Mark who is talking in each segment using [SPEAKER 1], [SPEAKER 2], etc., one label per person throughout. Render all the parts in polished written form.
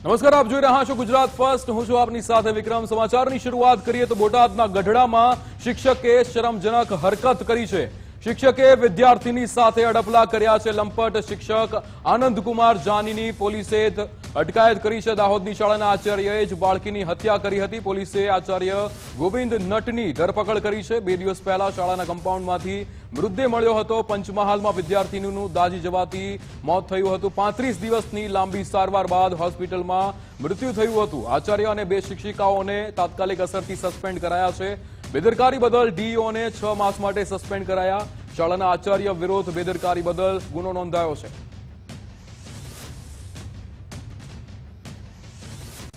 [SPEAKER 1] નમસ્કાર, આપ જોઈ રહ્યા છો ગુજરાત ફર્સ્ટ. હું છું આપની સાથે વિક્રમ. સમાચારની શરૂઆત કરીએ તો બોટાદના ગઢડામાં શિક્ષકે શરમજનક હરકત કરી છે. શિક્ષકે વિદ્યાર્થીની સાથે અડપલા કર્યા છે. લંપટ શિક્ષક આનંદકુમાર જાનીની પોલીસે અટકાયત કરી છે. દાહોદની શાળાના આચાર્યએ જ બાળકીની હત્યા કરી હતી. પોલીસે આચાર્ય ગોવિંદ નટની ધરપકડ કરી છે. 2 દિવસ પહેલા શાળાના કમ્પાઉન્ડમાંથી મૃતદેહ મળ્યો હતો. પંચમહાલમાં વિદ્યાર્થીનું દાઝી જવાથી મોત થયું હતું. 35 દિવસની લાંબી સારવાર બાદ હોસ્પિટલમાં મૃત્યુ થયું હતું. આચાર્ય અને 2 શિક્ષિકાઓને તાત્કાલિક અસરથી સસ્પેન્ડ કરાયા છે. બેદરકારી બદલ ડીઈઓને 6 માસ માટે સસ્પેન્ડ કરાયા. શાળાના આચાર્ય વિરુદ્ધ બેદરકારી બદલ ગુનો નોંધાયો છે.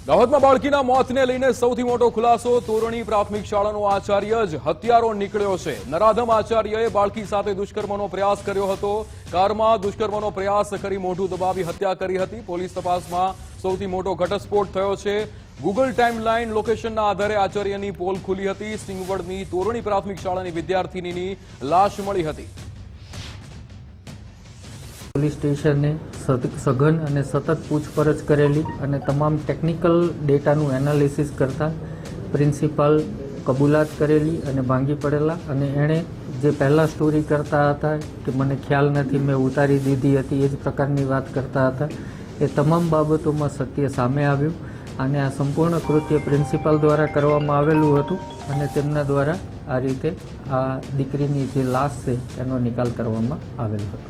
[SPEAKER 1] દાહોદમાં બાળકીના મોતને લઈને સૌથી મોટો ખુલાસો. તોરણી પ્રાથમિક શાળાનો આચાર્ય જ હત્યારો નીકળ્યો છે. નરાધમ આચાર્યએ બાળકી સાથે દુષ્કર્મનો પ્રયાસ કર્યો હતો. કારમાં દુષ્કર્મનો પ્રયાસ કરી મોઢું દબાવી હત્યા કરી હતી. પોલીસ તપાસમાં સૌથી મોટો ઘટસ્ફોટ થયો છે. ગૂગલ ટાઈમલાઈન લોકેશનના આધારે આચાર્યની પોલ ખુલી હતી. સિંગવડની તોરણી પ્રાથમિક શાળાની વિદ્યાર્થીનીની લાશ મળી હતી.
[SPEAKER 2] પોલીસ સ્ટેશને સઘન અને સતત પૂછપરછ કરેલી અને તમામ ટેકનિકલ ડેટાનું એનાલિસિસ કરતા પ્રિન્સિપાલ કબૂલાત કરેલી અને ભાંગી પડેલા, અને એણે જે પહેલાં સ્ટોરી કરતા હતા કે મને ખ્યાલ નથી, મેં ઉતારી દીધી હતી, એ જ પ્રકારની વાત કરતા હતા. એ તમામ બાબતોમાં સત્ય સામે આવ્યું અને આ સંપૂર્ણ કૃત્ય પ્રિન્સિપાલ દ્વારા કરવામાં આવેલું હતું અને તેમના દ્વારા આ રીતે આ દીકરીની જે લાશ છે એનો નિકાલ કરવામાં આવેલો હતો.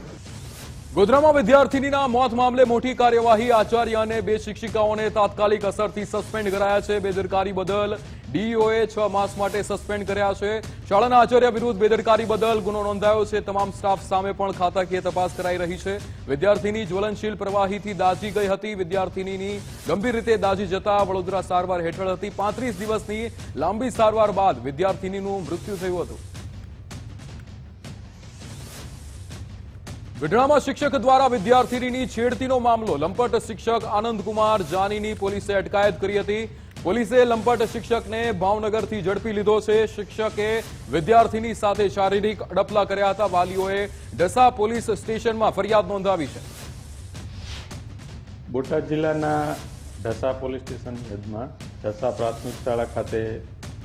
[SPEAKER 1] ગોધરામાં વિદ્યાર્થીનીના મોત મામલે મોટી કાર્યવાહી. આચાર્ય અને 2 શિક્ષિકાઓને તાત્કાલિક અસરથી સસ્પેન્ડ કરાયા છે. બેદરકારી બદલ ડીઈઓએ 6 માસ માટે સસ્પેન્ડ કર્યા છે. શાળાના આચાર્ય વિરુદ્ધ બેદરકારી બદલ ગુનો નોંધાયો છે. તમામ સ્ટાફ સામે પણ ખાતાકીય તપાસ કરાઈ રહી છે. વિદ્યાર્થીની જ્વલનશીલ પ્રવાહીથી દાઝી ગઈ હતી. વિદ્યાર્થીની ગંભીર રીતે દાઝી જતા વડોદરા સારવાર હેઠળ હતી. 35 દિવસની લાંબી સારવાર બાદ વિદ્યાર્થીનીનું મૃત્યુ થયું હતું. ગઢડામાં શિક્ષક દ્વારા વિદ્યાર્થીની છેડતીનો મામલો. લંપટ શિક્ષક આનંદકુમાર જાનીની પોલીસે અટકાયત કરી હતી. પોલીસે લંપટ શિક્ષકને ભાવનગરથી ઝડપી લીધો છે. શિક્ષકે વિદ્યાર્થીની સાથે શારીરિક અડપલા કર્યા હતા. વાલીઓએ ઢસા પોલીસ સ્ટેશનમાં ફરિયાદ નોંધાવી છે.
[SPEAKER 3] બોટાદ જિલ્લાના ઢસા પોલીસ સ્ટેશન હદમાં ઢસા પ્રાથમિક શાળા ખાતે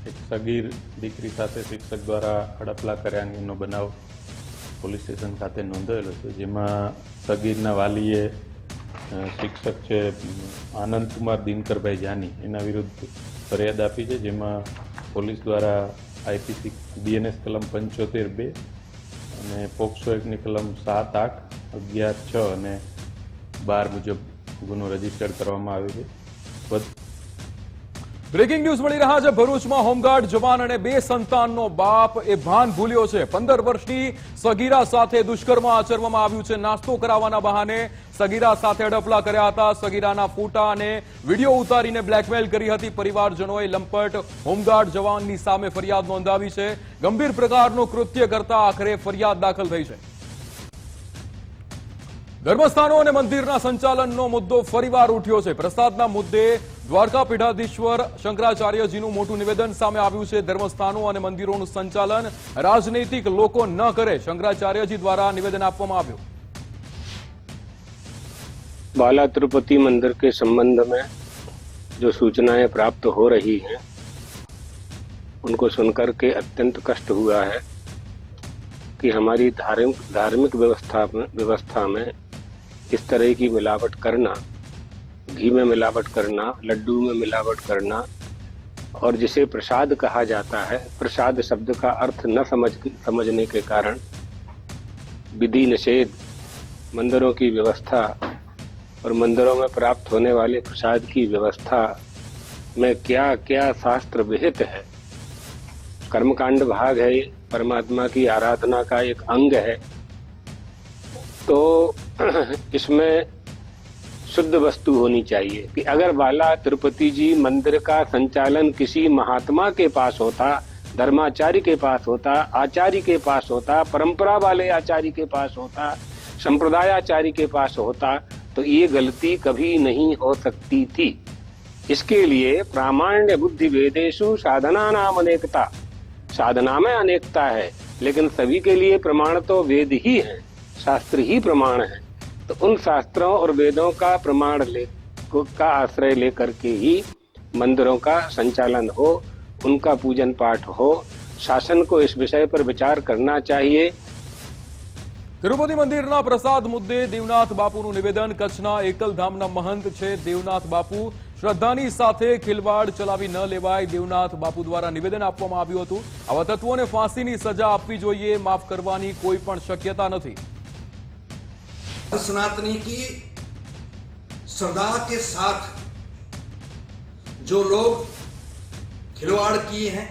[SPEAKER 3] એક સગીર દીકરી સાથે શિક્ષક દ્વારા અડપલા કર્યા અંગેનો બનાવ પોલીસ સ્ટેશન ખાતે નોંધાયેલો છે. જેમાં સગીરના વાલીએ શિક્ષક છે આનંદકુમાર દિનકરભાઈ જાની એના વિરુદ્ધ ફરિયાદ આપી છે. જેમાં પોલીસ દ્વારા આઈપીસી બીએનએસ કલમ 75(2) અને પોક્સો એક્ટની કલમ 7, 8, 11, 6 અને 12 મુજબ ગુનો રજીસ્ટર કરવામાં આવ્યો છે.
[SPEAKER 1] બ્રેકિંગ ન્યૂઝ મળી રહ્યા છે. ભરૂચમાં હોમગાર્ડ જવાન અને 2 સંતાનનો બાપ એ ભાન ભૂલ્યો છે. 15 વર્ષની સગીરા સાથે દુષ્કર્મ આચરવામાં આવ્યું છે. નાસ્તો કરાવવાના બહાને સગીરા સાથે અડપલા કર્યા હતા. સગીરાના ફોટા અને વિડીયો ઉતારીને બ્લેકમેલ કરી હતી. પરિવારજનોએ લંપટ હોમગાર્ડ જવાનની સામે ફરિયાદ નોંધાવી છે. ગંભીર પ્રકારનું કૃત્ય કરતા આખરે ફરિયાદ દાખલ થઈ છે. ધર્મસ્થાનો અને મંદિરના સંચાલનનો મુદ્દો ફરીવાર ઉઠ્યો છે. પ્રસાદના મુદ્દે દ્વારકા પીઠાધીશ્વર શંકરાચાર્યજીનું મોટું નિવેદન સામે આવ્યું છે. ધર્મસ્થાનો અને મંદિરોનું સંચાલન राजनीतिक લોકો ન કરે, શંકરાચાર્યજી દ્વારા નિવેદન આપવામાં આવ્યું.
[SPEAKER 4] बाला तिरुपति मंदिर के संबंध में जो सूचनाएं प्राप्त हो रही हैं उनको सुनकर के अत्यंत कष्ट हुआ है कि हमारी धार्मिक व्यवस्था में इस तरह की मिलावट करना, घी में मिलावट करना, लड्डू में मिलावट करना, और जिसे प्रसाद कहा जाता है, प्रसाद शब्द का अर्थ न समझने के कारण विधि निषेध, मंदिरों की व्यवस्था और मंदिरों में प्राप्त होने वाले प्रसाद की व्यवस्था में क्या क्या शास्त्र विहित है। कर्मकांड भाग है, परमात्मा की आराधना का एक अंग है, तो इसमें शुद्ध वस्तु होनी चाहिए कि अगर बाला तिरुपति जी मंदिर का संचालन किसी महात्मा के पास होता, धर्माचार्य के पास होता, आचार्य के पास होता, परंपरा वाले आचार्य के पास होता, संप्रदायाचार्य के पास होता, तो ये गलती कभी नहीं हो सकती थी। इसके लिए प्रामाण्य बुद्धि वेदेषु साधना नाम अनेकता, साधना में अनेकता है, लेकिन सभी के लिए प्रमाण तो वेद ही है, शास्त्र ही प्रमाण है। तो उन शास्त्रों और वेदों का प्रमाण का आश्रय लेकर के ही मंदिरों का संचालन हो, उनका पूजन पाठ हो। शासन को इस विषय पर विचार करना चाहिए।
[SPEAKER 1] તિરુપતિ મંદિરના પ્રસાદ મુદ્દે દેવનાથ બાપુનું નિવેદન. કચ્છના એકલધામના મહંત છે દેવનાથ બાપુ. શ્રદ્ધાની સાથે ખિલવાડ ચલાવી ન લેવાય. દેવનાથ બાપુ દ્વારા નિવેદન આપવામાં આવ્યું હતું. આવા તત્વોને ફાંસીની સજા આપવી જોઈએ, માફ કરવાની કોઈ પણ શક્યતા નથી.
[SPEAKER 5] सनातनी की श्रद्धा के साथ जो लोग खिलवाड़ किए हैं,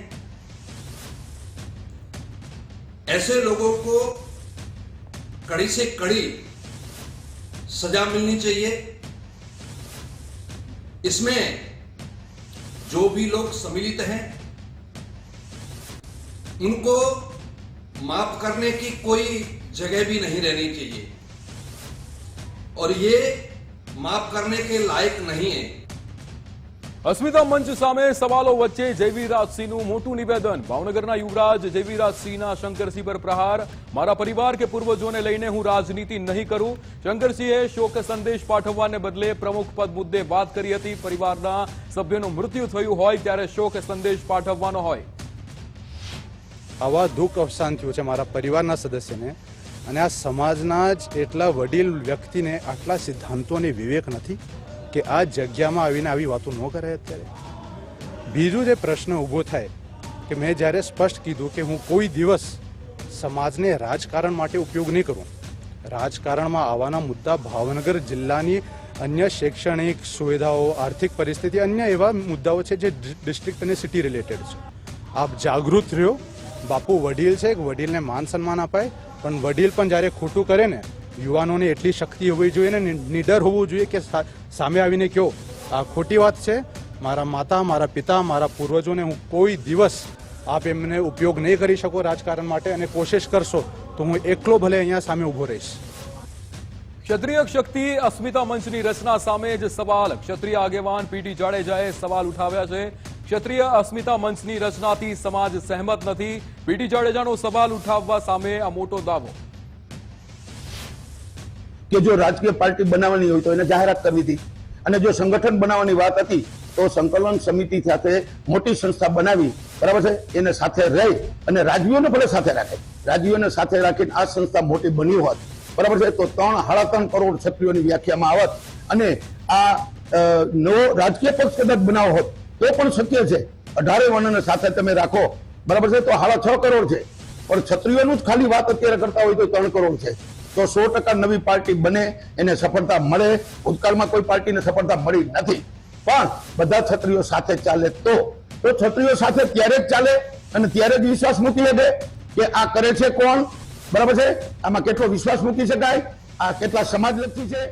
[SPEAKER 5] ऐसे लोगों को कड़ी से कड़ी सजा मिलनी चाहिए। इसमें जो भी लोग सम्मिलित हैं उनको माफ करने की कोई जगह भी नहीं रहनी चाहिए और ये माफ करने के लायक नहीं है।
[SPEAKER 1] અસ્મિતા મંચ સામે સવાલો વચ્ચે જયવીરરાજસિંહનું મોટું નિવેદન. ભાવનગરના યુવરાજ જયવીરરાજસિંહના શંકરસિંહ પર પ્રહાર. મારા પરિવાર કે પૂર્વજોને લઈને હું રાજનીતિ નહીં કરું. શંકરસિંહે શોક સંદેશ પાઠવવાને બદલે પ્રમુખ પદ મુદ્દે વાત કરી હતી. પરિવારના સભ્યનું મૃત્યુ થયું હોય ત્યારે શોક સંદેશ પાઠવવાનો હોય.
[SPEAKER 6] આવા દુઃખ અવસાન થયું છે મારા પરિવારના સદસ્યને, અને આ સમાજના જ એટલા વડીલ વ્યક્તિને આટલા સિદ્ધાંતોની વિવેક નથી કે આ જગ્યામાં આવીને આવી વાતો ન કરે. અત્યારે બીજું જે પ્રશ્ન ઊભો થાય કે મેં જ્યારે સ્પષ્ટ કીધું કે હું કોઈ દિવસ સમાજને રાજકારણ માટે ઉપયોગ નહીં કરું. રાજકારણમાં આવવાના મુદ્દા ભાવનગર જિલ્લાની અન્ય શૈક્ષણિક સુવિધાઓ, આર્થિક પરિસ્થિતિ, અન્ય એવા મુદ્દાઓ છે જે ડિસ્ટ્રિક્ટ અને સિટી રિલેટેડ છે. આપ જાગૃત રહ્યો. બાપુ વડીલ છે, વડીલને માન સન્માન અપાય, પણ વડીલ પણ જ્યારે ખોટું કરે ને, યુવાનોને એટલી શક્તિ હોવી જોઈએ ને નિડર હોવું જોઈએ કે સામે આવીને કહો આ ખોટી વાત છે. મારા માતા, મારા પિતા, મારા પૂર્વજોને હું કોઈ દિવસ આપ એમને ઉપયોગ નહીં કરી શકો રાજકારણ માટે, અને કોશિશ કરશો તો હું એકલો ભલે અહીંયા સામે ઊભો રહીશ.
[SPEAKER 1] ક્ષત્રિય શક્તિ અસ્મિતા મંચની રચના સામે જ સવાલ. ક્ષત્રિય આગેવાન પીટી જાડેજાએ સવાલ ઉઠાવ્યા છે. ક્ષત્રિય અસ્મિતા મંચની રચનાથી સમાજ સહેમત નથી. પીટી જાડેજાનો સવાલ ઉઠાવવા સામે આ મોટો દાવો.
[SPEAKER 7] કે જો રાજકીય પાર્ટી બનાવવાની હોય તો એને જાહેરાત કરવી હતી, અને જો સંગઠન બનાવવાની વાત હતી તો સંકલન સમિતિ સાથે મોટી સંસ્થા બનાવી, બરાબર છે, એને સાથે રહી અને રાજવીઓને ભલે સાથે રાખે, રાજવીઓને સાથે રાખીને આ સંસ્થા મોટી બની હોત, બરાબર છે, તો 3.5 કરોડ ક્ષત્રિયોની વ્યાખ્યામાં આવત, અને આ નવો રાજકીય પક્ષ કદાચ બનાવો હોત તો પણ શક્ય છે. 18 વર્ણને સાથે તમે રાખો, બરાબર છે, તો 6.5 કરોડ છે. પણ ક્ષત્રિયોનું જ ખાલી વાત અત્યારે કરતા હોય તો 3 કરોડ છે. તો 100% નવી પાર્ટી બને, એને સફળતા મળે. ભૂતકાળમાં કોઈ પાર્ટીને સફળતા મળી નથી, પણ બધા ક્ષત્રિયો સાથે ચાલે તો ક્ષત્રિયો સાથે ત્યારે જ ચાલે અને ત્યારે જ વિશ્વાસ મૂકી લે કે આ કરે છે કોણ, બરાબર છે, આમાં કેટલો વિશ્વાસ મૂકી શકાય, આ કેટલા સમાજલક્ષી છે,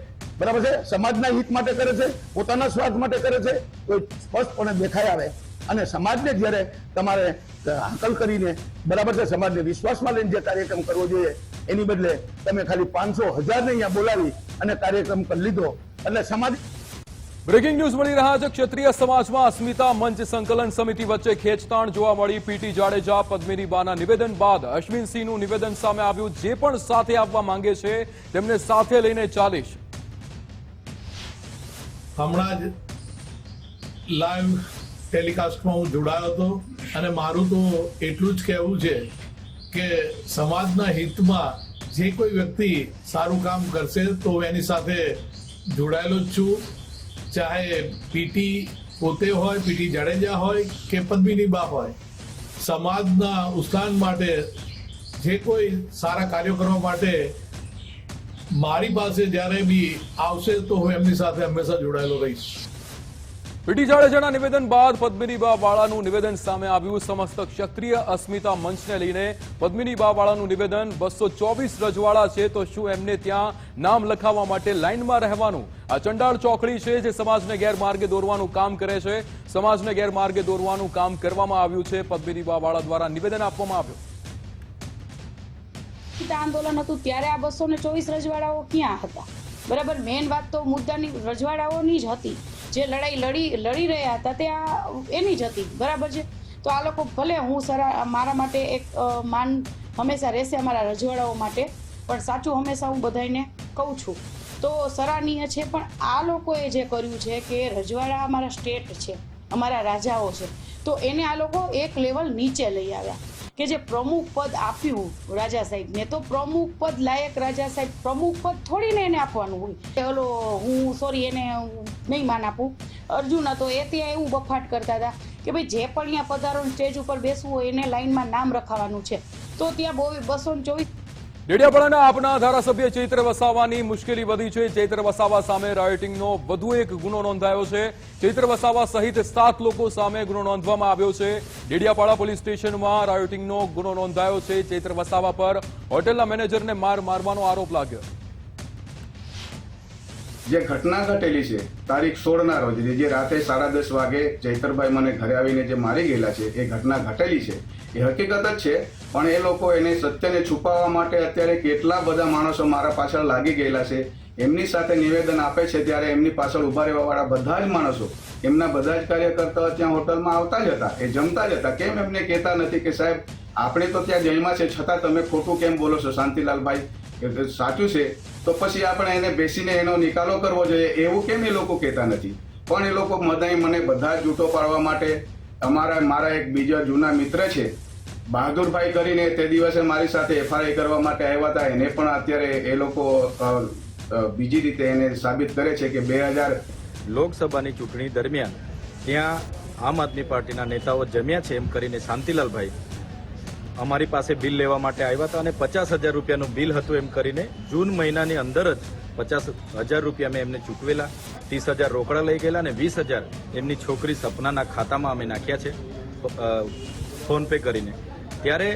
[SPEAKER 7] બરાબર છે, સમાજના હિત માટે કરે છે, પોતાના સ્વાર્થ માટે કરે છે, તો સ્પષ્ટપણે દેખાઈ આવે. અને સમાજને જ્યારે તમારે હાકલ કરીને, બરાબર છે, સમાજને વિશ્વાસમાં લઈને જે કાર્યક્રમ કરવો જોઈએ, એની બદલે તમે ખાલી 500,000 ને અહીંયા બોલાવી અને કાર્યક્રમ કરી લીધો, એટલે સમાજ.
[SPEAKER 1] બ્રેકિંગ ન્યૂઝ મળી રહ્યા છે. ક્ષત્રિય સમાજમાં અસ્મિતા મંચ સંકલન સમિતિ વચ્ચે ખેંચતાણ જોવા મળી. પીટી જાડેજા, પદ્મિની બાના નિવેદન બાદ અશ્વિનસિંહનું નિવેદન સામે આવ્યું. જે પણ સાથે આવવા માંગે છે તેમને સાથે લઈને ચાલીશ.
[SPEAKER 8] હમણાં જ લાઈવ ટેલિકાસ્ટમાં હું જોડાયો હતો, અને મારું તો એટલું જ કહેવું છે કે સમાજના હિતમાં જે કોઈ વ્યક્તિ સારું કામ કરશે તો એની સાથે જોડાયેલો જ છું. ચાહે પીટી પોતે હોય, પીટી જાડેજા હોય કે પદ્મિની બા હોય, સમાજના ઉત્થાન માટે જે કોઈ સારા કાર્યો કરવા માટે મારી પાસે જ્યારે બી આવશે તો હું એમની સાથે હંમેશા જોડાયેલો રહીશ.
[SPEAKER 1] પીટી જાડેજાના નિવેદન બાદ પદ્મિનીબા વાળાનું નિવેદન સામે આવ્યું. સમસ્ત ક્ષત્રિય અસ્મિતા મંચને લઈને પદ્મિનીબા વાળાનું નિવેદન. 224 રજવાડા છે તો શું એમને ત્યાં નામ લખાવવા માટે લાઇનમાં રહેવાનું? આ ચંડાળ ચોકડી છે જે સમાજને ગેરમાર્ગે દોરવાનું કામ કરે છે. સમાજને ગેરમાર્ગે દોરવાનું કામ કરવામાં આવ્યું છે. પદ્મિનીબા વાળા દ્વારા નિવેદન આપવામાં આવ્યું.
[SPEAKER 9] આંદોલન હતું ત્યારે આ 224 રજવાડાઓ ક્યાં હતા? બરાબર, મેઇન વાત તો મુદ્દાની રજવાડાઓની જ હતી. જે લડાઈ લડી રહ્યા હતા તે એની જ હતી, બરાબર છે. તો આ લોકો ભલે મારા માટે એક માન હંમેશા રહેશે અમારા રજવાડાઓ માટે, પણ સાચું હંમેશા હું બધાને કહું છું તો સરાહનીય છે. પણ આ લોકોએ જે કર્યું છે કે રજવાડા અમારા સ્ટેટ છે, અમારા રાજાઓ છે, તો એને આ લોકો એક લેવલ નીચે લઈ આવ્યા કે જે પ્રમુખ પદ આપ્યું રાજા સાહેબને, તો પ્રમુખ પદ લાયક રાજા સાહેબ પ્રમુખ પદ થોડીને એને આપવાનું હોય. ઓલો હું સોરી એને નહીં માન આપું, અર્જુન હતો એ ત્યાં એવું બફાટ કરતા હતા કે ભાઈ જે પણ અહીંયા પધારો સ્ટેજ ઉપર બેસવું હોય એને લાઈનમાં નામ રખાવાનું છે. તો ત્યાં 224
[SPEAKER 1] ડેડિયાપાડાના આપના ધારાસભ્ય ચૈત્ર વસાવાની મુશ્કેલી વધી છે. ચૈત્ર વસાવા સામે રાયોટિંગનો વધુ એક ગુનો નોંધાયો છે. ચૈત્ર વસાવા સહિત 7 લોકો સામે ગુનો નોંધવામાં આવ્યો છે. ડેડિયાપાડા પોલીસ સ્ટેશનમાં રાયોટિંગનો ગુનો નોંધાયો છે. ચૈત્ર વસાવા પર હોટેલના મેનેજરને મારવાનો આરોપ લાગ્યો.
[SPEAKER 10] જે ઘટના ઘટેલી છે તારીખ 16ના રોજ જે રાતે 10:30 વાગે ચૈતરભાઈ મને ઘરે આવીને જે મારી ગયેલા છે એ ઘટના ઘટેલી છે, એ હકીકત જ છે. પણ એ લોકો એને સત્યને છુપાવવા માટે અત્યારે કેટલા બધા માણસો મારા પાછળ લાગી ગયેલા છે. એમની સાથે નિવેદન આપે છે ત્યારે એમની પાછળ ઉભા રહેવાવાળા બધા જ માણસો, એમના બધા જ કાર્યકર્તાઓ ત્યાં હોટલમાં આવતા જ હતા, એ જમતા જ હતા. કેમ એમને કહેતા નથી કે સાહેબ આપણે તો ત્યાં જઈમાં છે છતાં તમે ખોટું કેમ બોલો છો? શાંતિલાલભાઈ સાચું છે તો પછી આપણે એને બેસીને એનો નિકાલો કરવો જોઈએ, એવું કેમ એ લોકો કહેતા નથી? પણ એ લોકો મને બધા જ જૂઠો પાડવા માટે મારા એક બીજા જૂના મિત્ર છે બહાદુરભાઈ કરીને, તે દિવસે મારી સાથે FIR કરવા માટે આવ્યા હતા, એને પણ અત્યારે એ લોકો બીજી રીતે એને સાબિત કરે છે કે 2000
[SPEAKER 11] લોકસભાની ચૂંટણી દરમિયાન ત્યાં આમ આદમી પાર્ટીના નેતાઓ જમ્યા છે એમ કરીને શાંતિલાલભાઈ અમારી પાસે બિલ લેવા માટે આવ્યા હતા અને 50,000 રૂપિયાનું બિલ હતું એમ કરીને જૂન મહિનાની અંદર જ 50,000 રૂપિયા મેં એમને ચૂકવેલા, 30,000 રોકડા લઈ ગયેલા અને 20,000 એમની છોકરી સપનાના ખાતામાં અમે નાખ્યા છે ફોન પે કરીને. ત્યારે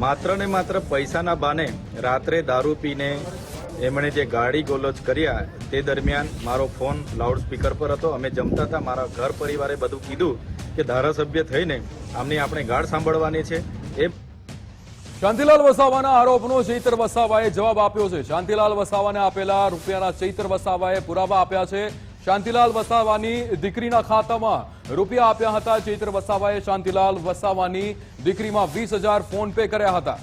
[SPEAKER 11] માત્ર ને માત્ર પૈસાના બાને રાત્રે દારૂ પીને એમણે જે ગાડી ગોલોચ કર્યા તે દરમિયાન મારો ફોન લાઉડસ્પીકર પર હતો, અમે જમતા હતા, મારા ઘર પરિવારે બધું કીધું કે ધારાસભ્ય થઈને આમની આપણે ગાળ સાંભળવાની છે. એ
[SPEAKER 1] શાંતિલાલ વસાવાના આરોપનો ચૈત્ર વસાવાએ જવાબ આપ્યો છે. શાંતિલાલ વસાવાને આપેલા રૂપિયાના ચૈત્ર વસાવાએ પુરાવા આપ્યા છે. શાંતિલાલ વસાવાની દીકરીના ખાતામાં રૂપિયા આપ્યા હતા. ચૈત્ર વસાવાએ શાંતિલાલ વસાવાની દીકરીમાં 20,000 ફોન પે કર્યા હતા.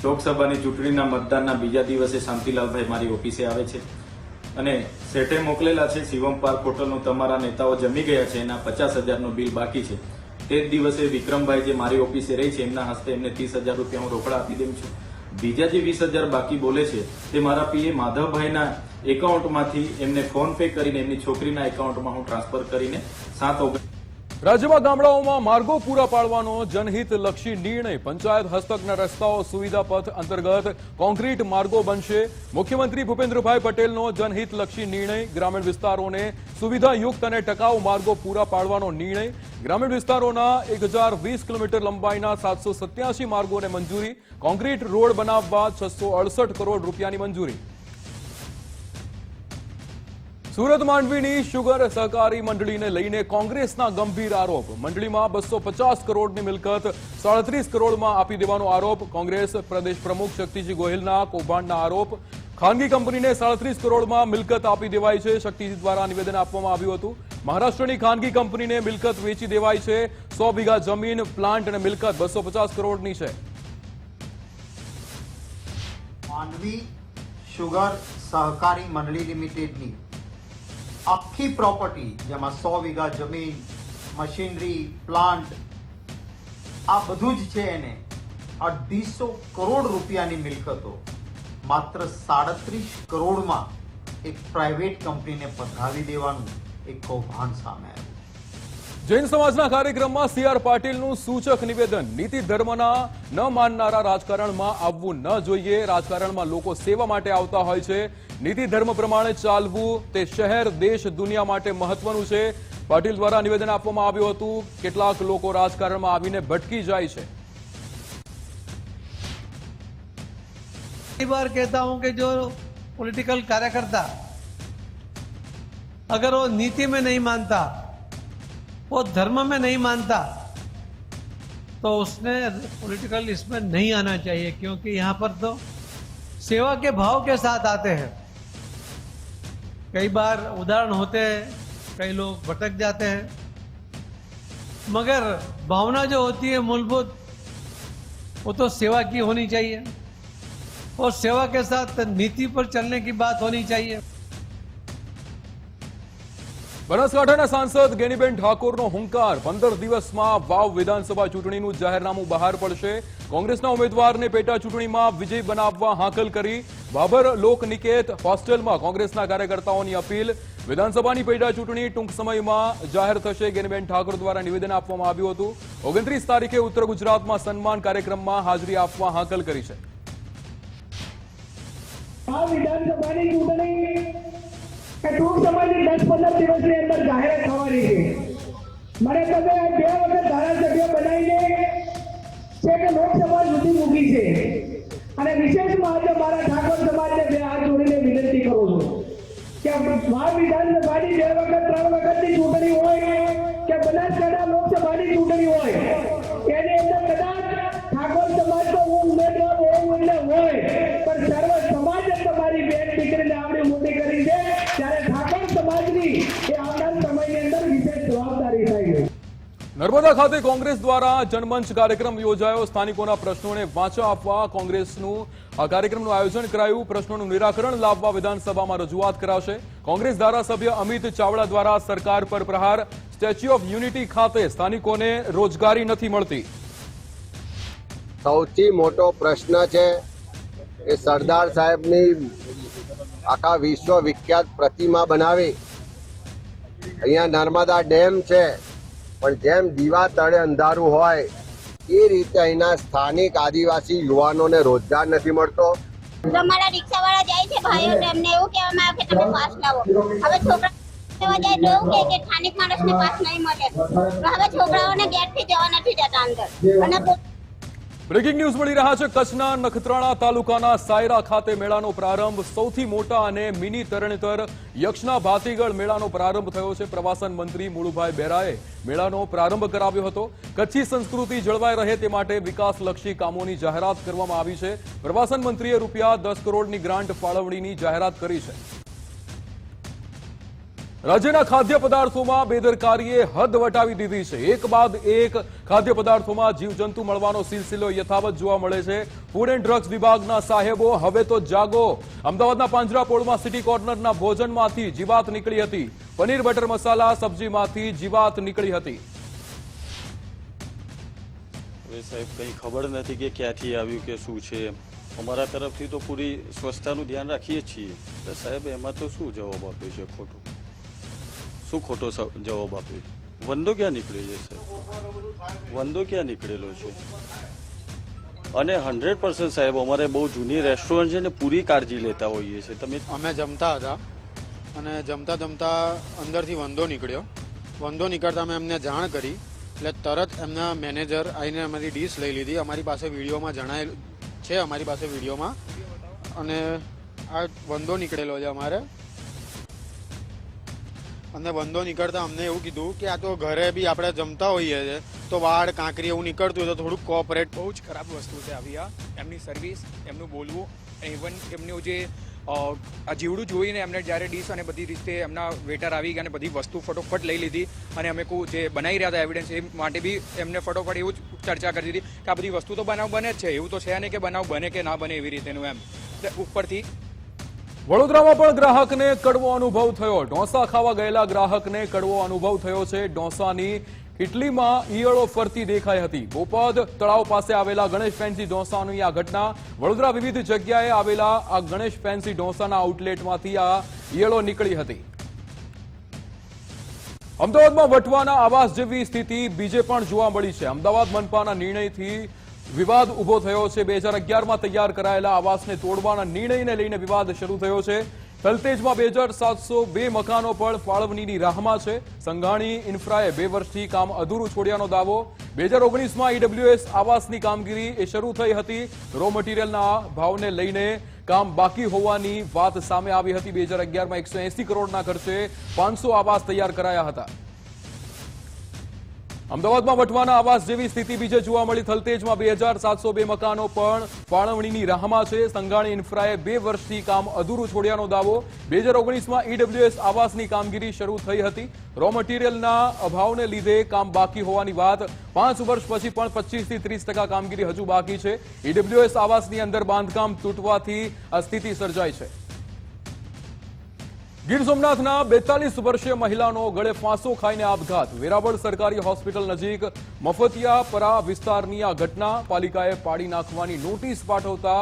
[SPEAKER 11] લોકસભાની ચૂંટણીના મતદાનના બીજા દિવસે શાંતિલાલભાઈ મારી ઓફિસે આવે છે અને સેઠે મોકલેલા છે શિવમ પાર્ક હોટલનું તમારા નેતાઓ જમી ગયા છે, એના 50,000નું બિલ બાકી છે. તે જ દિવસે વિક્રમભાઈ જે મારી ઓફિસે રહી છે એમના હસ્તે એમને 30,000 રૂપિયા હું રોકડા આપી દઉં છું. બીજા જે 20,000 બાકી બોલે છે તે મારા પીએ માધવભાઈના એકાઉન્ટમાંથી એમને ફોન પે કરીને એમની છોકરીના એકાઉન્ટમાં હું ટ્રાન્સફર કરીને 7
[SPEAKER 1] રાજ્યમાં ગામડાઓમાં માર્ગો પૂરા પાડવાનો જનહિતલક્ષી નિર્ણય. પંચાયત હસ્તકના રસ્તાઓ સુવિધા પથ અંતર્ગત કોન્ક્રીટ માર્ગો બનશે. મુખ્યમંત્રી ભૂપેન્દ્રભાઈ પટેલનો જનહિતલક્ષી નિર્ણય. ગ્રામીણ વિસ્તારોને સુવિધાયુક્ત અને ટકાઉ માર્ગો પૂરા પાડવાનો નિર્ણય. ગ્રામીણ વિસ્તારોના 1020 કિલોમીટર લંબાઈના 787 માર્ગોને મંજૂરી. કોન્ક્રીટ રોડ બનાવવા 668 કરોડ રૂપિયાની મંજૂરી. સુરત માંડવીની શુગર સહકારી મંડળીને લઈને કોંગ્રેસના ગંભીર આરોપ. મંડળીમાં 250 કરોડની મિલકત 37 કરોડમાં આપી દેવાનો આરોપ. કોંગ્રેસ પ્રદેશ પ્રમુખ શક્તિજી ગોહિલના કૌભાંડના આરોપ. ખાનગી કંપનીને 37 કરોડમાં મિલકત આપી દેવાઈ છે. શક્તિજી દ્વારા નિવેદન આપવામાં આવ્યું હતું. મહારાષ્ટ્રની ખાનગી કંપનીને મિલકત વેચી દેવાઈ છે. 100 વીઘા જમીન, પ્લાન્ટ અને મિલકત 250 કરોડની છે.
[SPEAKER 12] માંડવી શુગર સહકારી મંડળી લિમિટેડની આખી પ્રોપર્ટી, જેમાં 100 વીઘા જમીન, મશીનરી, પ્લાન્ટ, આ બધું જ છે, એને 250 કરોડ રૂપિયાની મિલકતો માત્ર 37 કરોડમાં એક પ્રાઇવેટ કંપનીને પધરાવી દેવાનું એક કૌભાંડ સામે આવ્યું.
[SPEAKER 1] જૈન સમાજના કાર્યક્રમમાં CR પાટીલનું સૂચક નિવેદન. નીતિ ધર્મના ન માનનારા રાજકારણમાં આવવું ન જોઈએ. રાજકારણમાં લોકો સેવા માટે આવતા હોય છે. નીતિ ધર્મ પ્રમાણે ચાલવું તે શહેર, દેશ, દુનિયા માટે મહત્વનું છે. પાટીલ દ્વારા નિવેદન આપવામાં આવ્યું હતું. કેટલાક લોકો રાજકારણમાં આવીને ભટકી જાય છે.
[SPEAKER 13] कई बार कहता हूं कि जो पॉलिटिकल कार्यकर्ता अगर वो नीति में नहीं मानता, वो धर्म में नहीं मानता, तो उसने पॉलिटिकल इसमें नहीं आना चाहिए, क्योंकि यहाँ पर तो सेवा के भाव के साथ आते हैं. कई बार उदाहरण होते हैं, कई लोग भटक जाते हैं, मगर भावना जो होती है मूलभूत, वो तो सेवा की होनी चाहिए. और सेवा के साथ नीति पर चलने की बात होनी चाहिए।
[SPEAKER 1] બનાસકાંઠાના સાંસદ ગેનીબેન ઠાકોરનો હુંકાર 15 દિવસમાં વાવ વિધાનસભા ચૂંટણીનું જાહેરનામું બહાર પડશે. કોંગ્રેસના ઉમેદવારને પેટા ચૂંટણીમાં વિજય બનાવવા હાકલ કરી. બાબર લોકનિકેત હોસ્ટેલમાં કોંગ્રેસના કાર્યકર્તાઓની અપીલ. વિધાનસભાની પેટા ચૂંટણી ટૂંક સમયમાં જાહેર થશે. ગેનીબેન ઠાકોર દ્વારા નિવેદન આપવામાં આવ્યું હતું. 29 તારીખે ઉત્તર ગુજરાતમાં સન્માન કાર્યક્રમમાં હાજરી આપવા હાકલ કરી છે.
[SPEAKER 14] વિધાનસભાની ચૂંટણી ટૂંક સમયની 10-15 દિવસની અંદર જાહેર થવાની છે. મને તમે 2 વખત ધારાસભ્ય બનાવીને છે કે લોકસભા સુધી મૂકી છે અને વિશેષમાં આજે મારા ઠાકોર સમાજને 2 હાથ જોડીને વિનંતી કરું છું કે વાવ વિધાનસભાની 2 વખત 3 વખતની ચૂંટણી હોય કે બનાસકાંઠા લોકસભાની ચૂંટણી હોય એની અંદર કદાચ ઠાકોર સમાજ તો હું ઉમેદવાર હોઉં એટલે હોય પણ સર્વ સમાજ જ તમારી બેન દીકરીને આવડી મોટી કરી છે ત્યારે ઠાકોર સમાજની એ આવનાર સમયની અંદર વિશેષ જવાબદારી થઈ ગઈ.
[SPEAKER 1] નર્મદા ખાતે કોંગ્રેસ દ્વારા જનમંચ કાર્યક્રમ યોજાયો. સ્થાનિકોના પ્રશ્નોને વાચા આપવા કોંગ્રેસનું આ કાર્યક્રમનું આયોજન કરાયું. પ્રશ્નોનું નિરાકરણ લાવવા વિધાનસભામાં રજૂઆત કરાશે. કોંગ્રેસ ધારાસભ્ય અમિત ચાવડા દ્વારા સરકાર પર પ્રહાર. સ્ટેચ્યુ ઓફ યુનિટી ખાતે સ્થાનિકોને રોજગારી નથી મળતી.
[SPEAKER 15] સૌથી મોટો પ્રશ્ન છે એ સરદાર સાહેબની આખા વિશ્વ વિખ્યાત પ્રતિમા બનાવી. અહીંયા નર્મદા ડેમ છે પણ જેમ દીવા તળે અંધારું હોય એ રીતે અહીંના સ્થાનિક આદિવાસી યુવાનોને રોજગાર નથી મળતો.
[SPEAKER 16] તમારા રિક્ષાવાળા જાય છે ભાઈઓ એમને એવું કહેવામાં આવે કે તમે પાસ લાવો. હવે છોકરા જાય તો એવું કે સ્થાનિક માણસને પાસ નહીં મળે. હવે છોકરાઓને ગેટથી જવા નથી જતા અંદર. અને
[SPEAKER 1] બ્રેકિંગ ન્યૂઝ મળી રહ્યા છે. કચ્છના નખત્રાણા તાલુકાના સાયરા ખાતે મેળાનો પ્રારંભ. સૌથી મોટા અને મિની તરણેતર યક્ષના ભાતીગળ મેળાનો પ્રારંભ થયો છે. પ્રવાસન મંત્રી મુળુભાઈ બેરાએ મેળાનો પ્રારંભ કરાવ્યો હતો. કચ્છી સંસ્કૃતિ જળવાઈ રહે તે માટે વિકાસલક્ષી કામોની જાહેરાત કરવામાં આવી છે. પ્રવાસન મંત્રીએ ₹10 કરોડની ગ્રાન્ટ ફાળવણીની જાહેરાત કરી છે. રાજ્યના ખાદ્ય પદાર્થોમાં બેદરકારીએ હદ વટાવી દીધી છે. એક બાદ એક ખાદ્ય પદાર્થોમાં જીવજંતુ મળવાનો સિલસિલો યથાવત જોવા મળે છે. ફૂડ એન્ડ ડ્રગ્સ વિભાગના સાહેબો હવે તો જાગો. અમદાવાદના પાંજરાપોળમાં સિટી કોર્નરના ભોજનમાંથી જીવાત નીકળી હતી. પનીર બટર મસાલા સબ્જીમાંથી જીવાત નીકળી હતી.
[SPEAKER 17] હવે સાહેબ કંઈ ખબર નથી કે ક્યાંથી આવ્યું કે શું છે. અમારા તરફથી તો પૂરી સ્વચ્છતાનું ધ્યાન રાખીએ છીએ. સાહેબ એમાં તો શું જવાબ આપ્યો છે ખોટું? શું ખોટો જવાબ આપ્યો? વંદો ક્યાં નીકળે છે સાહેબ? વંદો ક્યાં નીકળેલો છે? અને 100% સાહેબ અમારે બહુ જૂની રેસ્ટોરન્ટ છે ને પૂરી કાળજી લેતા હોઈએ છીએ. તમે
[SPEAKER 18] અમે જમતા હતા અને જમતા જમતા અંદરથી વંદો નીકળ્યો. વંદો નીકળતા અમે એમને જાણ કરી એટલે તરત એમના મેનેજર આવીને અમારી ડીશ લઈ લીધી. અમારી પાસે વિડીયોમાં જણાયેલું છે, અમારી પાસે વિડીયોમાં. અને આ વંદો નીકળેલો છે અમારે. અને વંદો નીકળતા અમને એવું કીધું કે આ તો ઘરે બી આપણે જમતા હોઈએ છીએ તો વાળ કાંકરી એવું નીકળતું હોય તો થોડુંક કોઓપરેટ.
[SPEAKER 19] બહુ જ ખરાબ વસ્તુ છે આવી આ. એમની સર્વિસ, એમનું બોલવું, ઇવન એમનું જે આ જીવડું જોઈને એમને જ્યારે ડીશ અને બધી રીતે એમના વેટર આવી ગયા અને બધી વસ્તુ ફટોફટ લઈ લીધી. અને અમે જે બનાવી રહ્યા હતા એવિડન્સ એ માટે બી એમને ફટોફટ એવું જ ચર્ચા કરી દીધી કે આ બધી વસ્તુ તો બનાવ બને જ છે. એવું તો છે નહીં કે બનાવ બને કે ના બને એવી રીતેનું એમ ઉપરથી.
[SPEAKER 1] વડોદરામાં પણ ગ્રાહકને કડવો અનુભવ થયો. ઢોસા ખાવા ગયેલા ગ્રાહકને કડવો અનુભવ થયો છે. ઢોસાની કિટલીમાં ઈયળો ફરતી દેખાઈ હતી. બોપદ તળાવ પાસે આવેલા ગણેશ ફેન્સી ઢોસાની આ ઘટના. વડોદરા વિવિધ જગ્યાએ આવેલા આ ગણેશ ફેન્સી ઢોસાના આઉટલેટમાંથી આ ઈયળો નીકળી હતી. અમદાવાદમાં વટવાના આવાસ જેવી સ્થિતિ બીજે પણ જોવા મળી છે. અમદાવાદ મનપાના નિર્ણયથી વિવાદ ઉભો થયો છે. 2011માં તૈયાર કરાયેલા આવાસને તોડવાના નિર્ણયને લઈને વિવાદ શરૂ થયો છે. તલતેજમાં 2702 મકાનો પણ ફાળવણીની રાહમાં છે. સંઘાણી ઇન્ફ્રાએ 2 વર્ષથી કામ અધૂરું છોડ્યાનો દાવો. 2019માં ઈડબ્લ્યુએસ આવાસની કામગીરી એ શરૂ થઈ હતી. રો મટીરિયલના ભાવને લઈને કામ બાકી હોવાની વાત સામે આવી હતી. 2011માં 180 કરોડના ખર્ચે 500 આવાસ તૈયાર કરાયા હતા. અમદાવાદમાં વટવાના આવાસ જેવી સ્થિતિ બીજે જોવા મળી. થલતેજમાં 2702 મકાનો પણ ફાળવણીની રાહમાં છે. સંઘાણી ઇન્ફ્રાએ 2 વર્ષથી કામ અધૂરું છોડ્યાનો દાવો. 2019માં ઈડબ્લ્યુએસ આવાસની કામગીરી શરૂ થઈ હતી. રો મટીરિયલના અભાવને લીધે કામ બાકી હોવાની વાત. 5 વર્ષ પછી પણ 25 થી 30% કામગીરી હજુ બાકી છે. ઈડબ્લ્યુએસ આવાસની અંદર બાંધકામ તૂટવાથી આ સ્થિતિ સર્જાઈ છે. ગીર સોમનાથના 42 વર્ષીય મહિલાનો ગળે ફાંસો ખાઈને આપઘાત. વેરાવળ સરકારી હોસ્પિટલ નજીક મફતિયાપરા વિસ્તારની આ ઘટના. પાલિકાએ પાડી નાખવાની નોટિસ પાઠવતા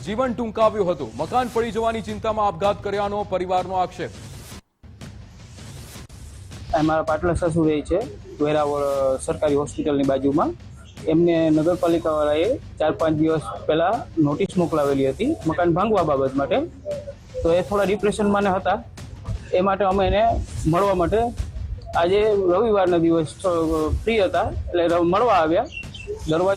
[SPEAKER 1] જીવન ટૂંકાવ્યું હતું. મકાન પડી જવાની ચિંતામાં આપઘાત કર્યાનો પરિવારનો આક્ષેપ.
[SPEAKER 20] અમારા પાટલા સાસુ રહે છે વેરાવળ સરકારી હોસ્પિટલની બાજુમાં. એમને નગરપાલિકાવાળાએ 4-5 દિવસ પહેલા નોટિસ મોકલાવેલી હતી મકાન ભાંગવા બાબત માટે. તો એ થોડા ડિપ્રેશનમાં હતા. એ માટે અમે એને મળવા માટે આજે રવિવારના દિવસ ફ્રી હતા એટલે મળવા આવ્યા.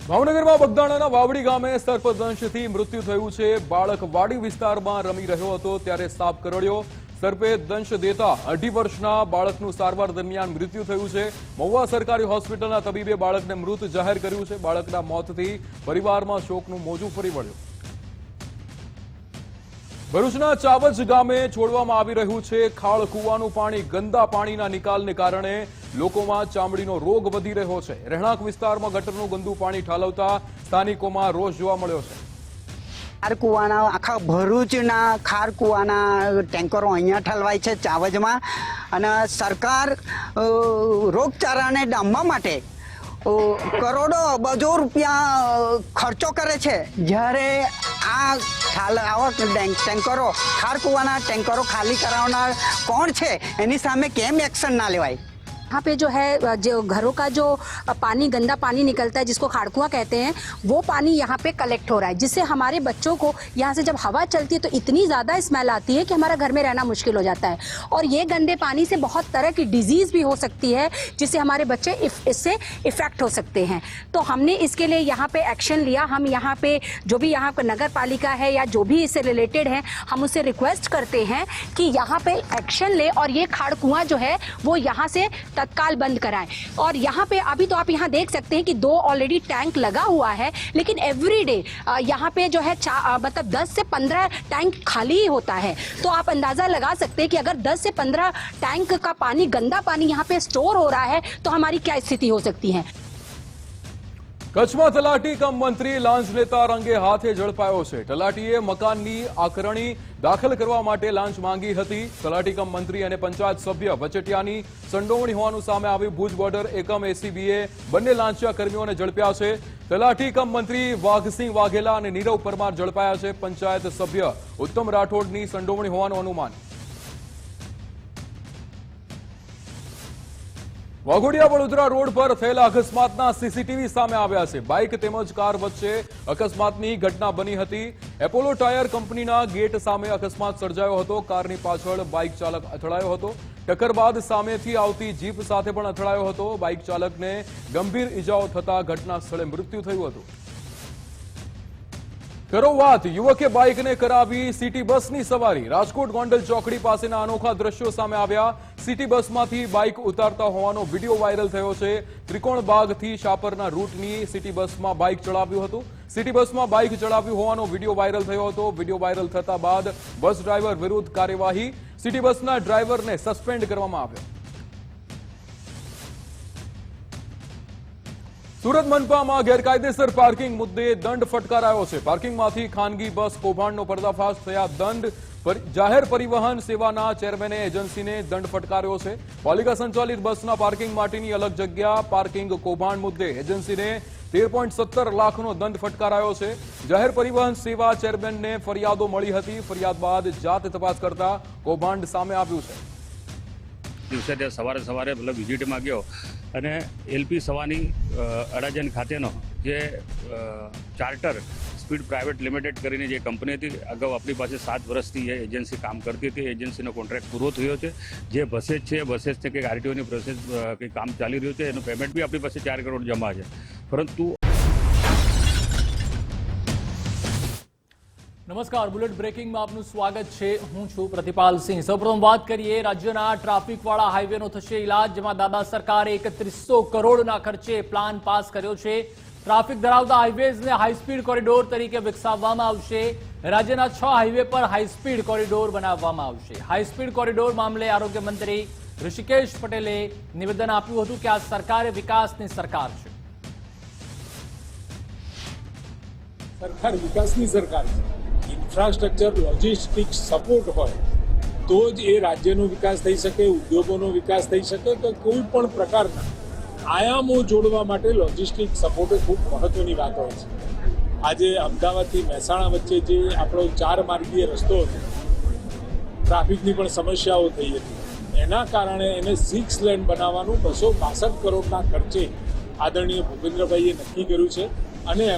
[SPEAKER 1] ભાવનગરમાં બગદાણાના વાવડી ગામે સર્પદંશથી મૃત્યુ થયું છે. બાળક વાડી વિસ્તારમાં રમી રહ્યો હતો ત્યારે સાપ કરડ્યો. સર્પે દંશ દેતા 2.5 વર્ષના બાળકનું સારવાર દરમિયાન મૃત્યુ થયું છે. મહુવા સરકારી હોસ્પિટલના તબીબે બાળકને મૃત જાહેર કર્યું છે. બાળકના મોતથી પરિવારમાં શોકનું મોજું ફરી વળ્યું. ભરૂચના ચાવજ ગામે છોડવામાં આવી રહ્યું છે ખાળ કૂવાનું પાણી. ગંદા પાણીના નિકાલને કારણે લોકોમાં ચામડીનો રોગ વધી રહ્યો છે. રહેણાંક વિસ્તારમાં ગટરનું ગંદુ પાણી ઠાલવતા સ્થાનિકોમાં રોષ જોવા મળ્યો છે.
[SPEAKER 21] ખાર કૂવાના આખા ભરૂચના ખાર કૂવાના ટેન્કરો અહીંયા ઠલવાય છે ચાવજમાં. અને સરકાર રોગચાળાને ડામવા માટે કરોડો અબજો રૂપિયા ખર્ચો કરે છે. જ્યારે આવા ટેન્કરો ખાર કૂવાના ટેન્કરો ખાલી કરાવનાર કોણ છે એની સામે કેમ એક્શન ના લેવાય?
[SPEAKER 22] यहाँ पे जो है जो घरों का जो पानी गंदा पानी निकलता है जिसको खाड़कुआं कहते हैं वो पानी यहाँ पे कलेक्ट हो रहा है जिससे हमारे बच्चों को यहाँ से जब हवा चलती है तो इतनी ज़्यादा स्मेल आती है कि हमारा घर में रहना मुश्किल हो जाता है और ये गंदे पानी से बहुत तरह की डिजीज़ भी हो सकती है जिससे हमारे बच्चे इससे इफेक्ट हो सकते हैं. तो हमने इसके लिए यहाँ पे एक्शन लिया. हम यहाँ पे जो भी यहाँ पर नगर पालिका है या जो भी इससे रिलेटेड है हम उससे रिक्वेस्ट करते हैं कि यहाँ पे एक्शन ले और ये खाड़कुआं जो है वो यहाँ से तत्काल बंद कराएं. और यहाँ पे अभी तो आप यहाँ देख सकते हैं कि 2 ऑलरेडी टैंक लगा हुआ है लेकिन एवरी डे यहाँ पे जो है मतलब 10 से 15 टैंक खाली ही होता है. तो आप अंदाजा लगा सकते हैं कि अगर 10 से 15 टैंक का पानी गंदा पानी यहाँ पे स्टोर हो रहा है तो हमारी क्या स्थिति हो सकती है.
[SPEAKER 1] કચ્છમાં તલાટી કમ મંત્રી લાંચ લેતા રંગે હાથે ઝડપાયો છે. તલાટીએ મકાનની આકરણી દાખલ કરવા માટે લાંચ માંગી હતી. તલાટી કમ મંત્રી અને પંચાયત સભ્ય વચેટિયાની સંડોવણી હોવાનું સામે આવ્યું. ભુજ બોર્ડર એકમ એસીબીએ બંને લાંચિયા કર્મીઓને ઝડપ્યા છે. તલાટી કમ મંત્રી વાઘસિંહ વાઘેલા અને નીરવ પરમાર ઝડપાયા છે. પંચાયત સભ્ય ઉત્તમ રાઠોડની સંડોવણી હોવાનું અનુમાન. વાઘોડિયા વડોદરા રોડ પર થયેલા અકસ્માતના સીસીટીવી સામે આવ્યા છે. બાઇક તેમજ કાર વચ્ચે અકસ્માતની ઘટના બની હતી. એપોલો ટાયર કંપનીના ગેટ સામે અકસ્માત સર્જાયો હતો. કારની પાછળ બાઇક ચાલક અથડાયો હતો. ટક્કર બાદ સામેથી આવતી જીપ સાથે પણ અથડાયો હતો. બાઇક ચાલકને ગંભીર ઇજાઓ થતા ઘટના સ્થળે મૃત્યુ થયું હતું. કરો વાત યુવકે બાઇકને કરાવી સિટી બસની સવારી. રાજકોટ ગોંડલ ચોકડી પાસેના અનોખા દ્રશ્યો સામે આવ્યા. સિટી બસમાંથી બાઇક ઉતારતા હોવાનો વિડીયો વાયરલ થયો છે. ત્રિકોણબાગથી શાપરના રૂટની સિટી બસમાં બાઇક ચડાવ્યું હતું. સિટી બસમાં બાઇક ચડાવ્યું હોવાનો વિડીયો વાયરલ થયો હતો. વિડીયો વાયરલ થતા બાદ બસ ડ્રાઈવર વિરુદ્ધ કાર્યવાહી. સિટી બસના ડ્રાઈવરને સસ્પેન્ડ કરવામાં આવ્યો. સુરત મનપામાં ગેરકાયદેસર પાર્કિંગ મુદ્દે દંડ ફટકારાયો છે. પાર્કિંગમાંથી ખાનગી બસ કૌભાંડનો પર્દાફાશ થયા દંડ. જાહેર પરિવહન સેવાના ચેરમેને એજન્સીને દંડ ફટકાર્યો છે. પાલિકા સંચાલિત બસના પાર્કિંગ માટેની અલગ જગ્યા પાર્કિંગ કૌભાંડ મુદ્દે એજન્સીને 13.17 લાખનો દંડ ફટકારાયો છે. જાહેર પરિવહન સેવા ચેરમેનને ફરિયાદો મળી હતી. ફરિયાદ બાદ જાત તપાસ કરતા કૌભાંડ સામે આવ્યું છે.
[SPEAKER 23] દિવસે સવારે મતલબ વિઝિટમાં ગયો અને એલપી સવાની અડાજણ ખાતેનો જે ચાર્ટર સ્પીડ પ્રાઇવેટ લિમિટેડ કરીને જે કંપની હતી અગાઉ આપણી પાસે 7 વર્ષથી એ એજન્સી કામ કરતી હતી. એજન્સીનો કોન્ટ્રાક્ટ પૂરો થયો છે. જે બસેજ છે બસેજને કંઈક આરટીઓની પ્રોસેસ કંઈક કામ ચાલી રહ્યું છે. એનું પેમેન્ટ બી આપણી પાસે 4 કરોડ જમા છે. પરંતુ
[SPEAKER 1] નમસ્કાર, બુલેટ બ્રેકિંગમાં આપનું સ્વાગત છે. હું છું પ્રતિપાલ સિંહ. સૌપ્રથમ વાત કરીએ રાજ્યના ટ્રાફિકવાળા હાઈવેનો થશે ઇલાજ, જેમાં દાદા સરકારે 3100 કરોડના ખર્ચે પ્લાન પાસ કર્યો છે. ટ્રાફિક ધરાવતા હાઈવેઝને હાઈસ્પીડ કોરિડોર તરીકે વિકસાવવામાં આવશે. રાજ્યના 6 હાઈવે પર હાઈસ્પીડ કોરિડોર બનાવવામાં આવશે. હાઈસ્પીડ કોરિડોર મામલે આરોગ્ય મંત્રી ઋષિકેશ પટેલે નિવેદન આપ્યું હતું કે આ સરકારે વિકાસની સરકાર છે.
[SPEAKER 2] સરકાર વિકાસની સરકાર છે. ઇન્ફ્રાસ્ટ્રક્ચર લોજિસ્ટિક સપોર્ટ હોય તો જ એ રાજ્યનો વિકાસ થઈ શકે, ઉદ્યોગોનો વિકાસ થઈ શકે. તો કોઈ પણ પ્રકારના આયામો જોડવા માટે લોજિસ્ટિક સપોર્ટ એ ખૂબ મહત્વની વાત હોય છે. આજે અમદાવાદથી મહેસાણા વચ્ચે જે આપણો 4 માર્ગીય રસ્તો હતો, ટ્રાફિકની પણ સમસ્યાઓ થઈ હતી, એના કારણે એને 6 લેન બનાવવાનું 262 કરોડના ખર્ચે આદરણીય ભૂપેન્દ્રભાઈએ નક્કી કર્યું છે. અને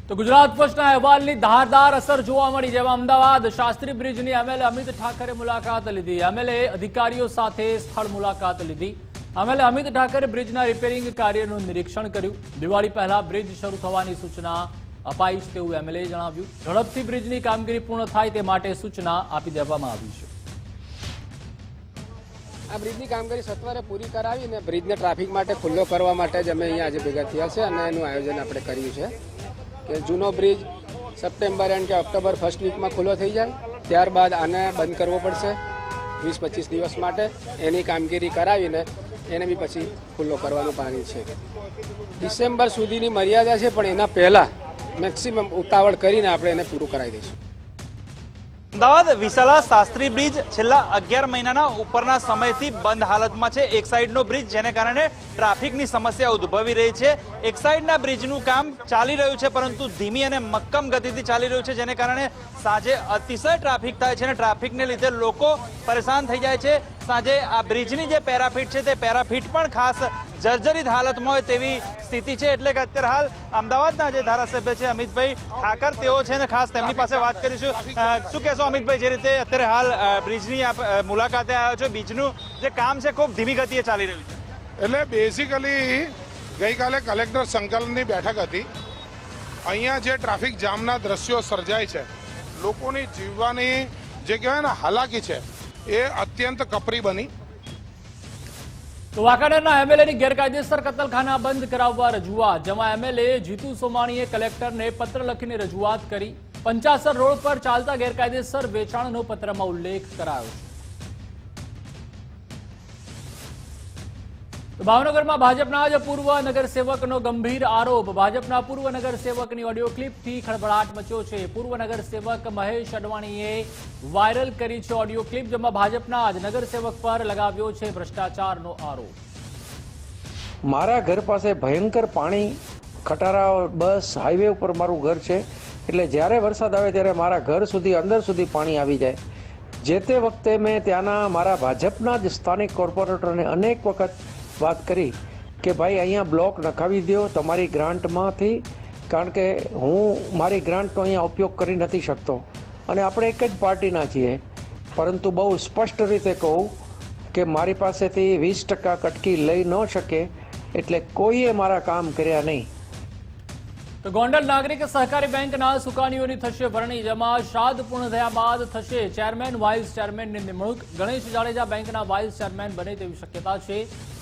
[SPEAKER 1] તો ગુજરાત ફર્સ્ટના અહેવાલની ધારદાર અસર જોવા મળી, જેમાં અમદાવાદ શાસ્ત્રી બ્રિજની એમએલએ અમિત ઠાકરે મુલાકાત લીધી. એમએલએ અધિકારીઓ સાથે સ્થળ મુલાકાત લીધી. એમએલએ અમિત ઠાકરે બ્રિજના રિપેરિંગ કાર્યનું નિરીક્ષણ કર્યું. દિવાળી પહેલા બ્રિજ શરૂ થવાની સૂચના અપાઈ છે તેવું એમએલએ જણાવ્યું. ઝડપથી બ્રિજની કામગીરી પૂર્ણ થાય તે માટે સૂચના આપી દેવામાં આવી છે.
[SPEAKER 3] આ બ્રિજની કામગીરી સત્વરે પૂરી કરાવીને બ્રિજને ટ્રાફિક માટે ખુલ્લો કરવા માટે જ અમે અહીંયા આજે ભેગા થયા છે અને એનું આયોજન આપણે કર્યું છે કે જૂનો બ્રિજ સપ્ટેમ્બર એન્ડ કે ઓક્ટોબર ફર્સ્ટ વીકમાં ખુલ્લો થઈ જાય. ત્યારબાદ આને બંધ કરવો પડશે 20-25 દિવસ માટે. એની કામગીરી કરાવીને એને બી પછી ખુલ્લો કરવાનું પ્લાનિંગ છે. ડિસેમ્બર સુધીની મર્યાદા છે, પણ એના પહેલાં મેક્સિમમ ઉતાવળ કરીને આપણે એને પૂરું કરાવી દઈશું.
[SPEAKER 4] અમદાવાદ વિશાલા શાસ્ત્રી બ્રિજ છેલ્લા 11 મહિનાના ઉપરના સમયથી બંધ હાલતમાં છે. એક સાઈડનો બ્રિજ, જેને કારણે ટ્રાફિકની સમસ્યા ઉદ્ભવી રહી છે. એક સાઈડના બ્રિજનું કામ ચાલી રહ્યું છે, પરંતુ ધીમી અને મક્કમ ગતિથી ચાલી રહ્યું છે, જેને કારણે સાંજે અતિશય ટ્રાફિક થાય છે અને ટ્રાફિકને લીધે લોકો પરેશાન થઈ જાય છે. સાંજે આ બ્રિજની જે પેરાફીટ છે તે પેરાફીટ પણ ખાસ જર્જરિત હાલતમાં હોય તેવી સ્થિતિ છે. એટલે કે અત્યારે હાલ અમદાવાદના જે ધારાસભ્ય છે અમિતભાઈ ઠાકર, તેઓ છે ને ખાસ તેમની પાસે વાત કરીશું. શું કહેશો અમિતભાઈ, જે રીતે અત્યારે હાલ બ્રિજની મુલાકાતે આવ્યો છો, બ્રિજનું જે કામ છે ખૂબ ધીમી ગતિએ ચાલી રહ્યું છે?
[SPEAKER 24] એટલે બેઝિકલી ગઈકાલે કલેક્ટર સંકલનની બેઠક હતી. અહીંયા જે ટ્રાફિક જામના દ્રશ્યો સર્જાય છે, લોકોની જીવવાની જે કહેવાય ને હાલાકી છે, એ અત્યંત કપરી બની.
[SPEAKER 1] તો વાંકાનેરના એમએલએની ગેરકાયદેસર કતલખાના બંધ કરાવવા રજૂઆત, જેમાં એમએલએ જીતુ સોમાણીએ કલેક્ટરને પત્ર લખીને રજૂઆત કરી. 55 રોડ પર ચાલતા ગેરકાયદેસર વેચાણનો પત્રમાં ઉલ્લેખ કરાયો છે. ભાવનગરમાં ભાજપના જ પૂર્વ નગરસેવકનો ગંભીર આરોપ. ભાજપના પૂર્વ નગરસેવકની ઓડિયો ક્લિપથી ખળભળાટ મચ્યો છે. પૂર્વ નગરસેવક મહેશ અડવાણીએ વાયરલ કરી છે ઓડિયો ક્લિપ, જેમાં ભાજપના જ નગરસેવક પર લગાવ્યો છે ભ્રષ્ટાચારનો આરોપ.
[SPEAKER 25] મારા ઘર પાસે ભયંકર પાણી, ખટારા બસ હાઈવે ઉપર મારું ઘર છે, એટલે જ્યારે વરસાદ આવે ત્યારે મારા ઘર સુધી અંદર સુધી પાણી આવી જાય. જે તે વખતે મેં ત્યાંના મારા ભાજપના જ સ્થાનિક કોર્પોરેટરને અનેક વખત વાત કરી કે ભાઈ અહીંયા બ્લોક નખાવી દો તમારી ગ્રાન્ટમાંથી, કારણ કે હું મારી ગ્રાન્ટનો અહીંયા ઉપયોગ કરી નથી શકતો. અને આપણે એક જ પાર્ટીના છીએ, પરંતુ બહુ સ્પષ્ટ રીતે કહું કે મારી પાસેથી 20% કટકી લઈ ન શકે, એટલે કોઈએ મારા કામ કર્યા નહીં.
[SPEAKER 1] તો ગોંડલ નાગરિક સહકારી બેંકના સુકાનીઓની થશે ભરણી. જેમાં શ્રાદ્ધ પૂર્ણ થયા બાદ થશે ચેરમેન વાઇસ ચેરમેનની નિમણૂક. ગણેશ જાડેજા બેંકના વાઇસ ચેરમેન બને તેવી શક્યતા છે.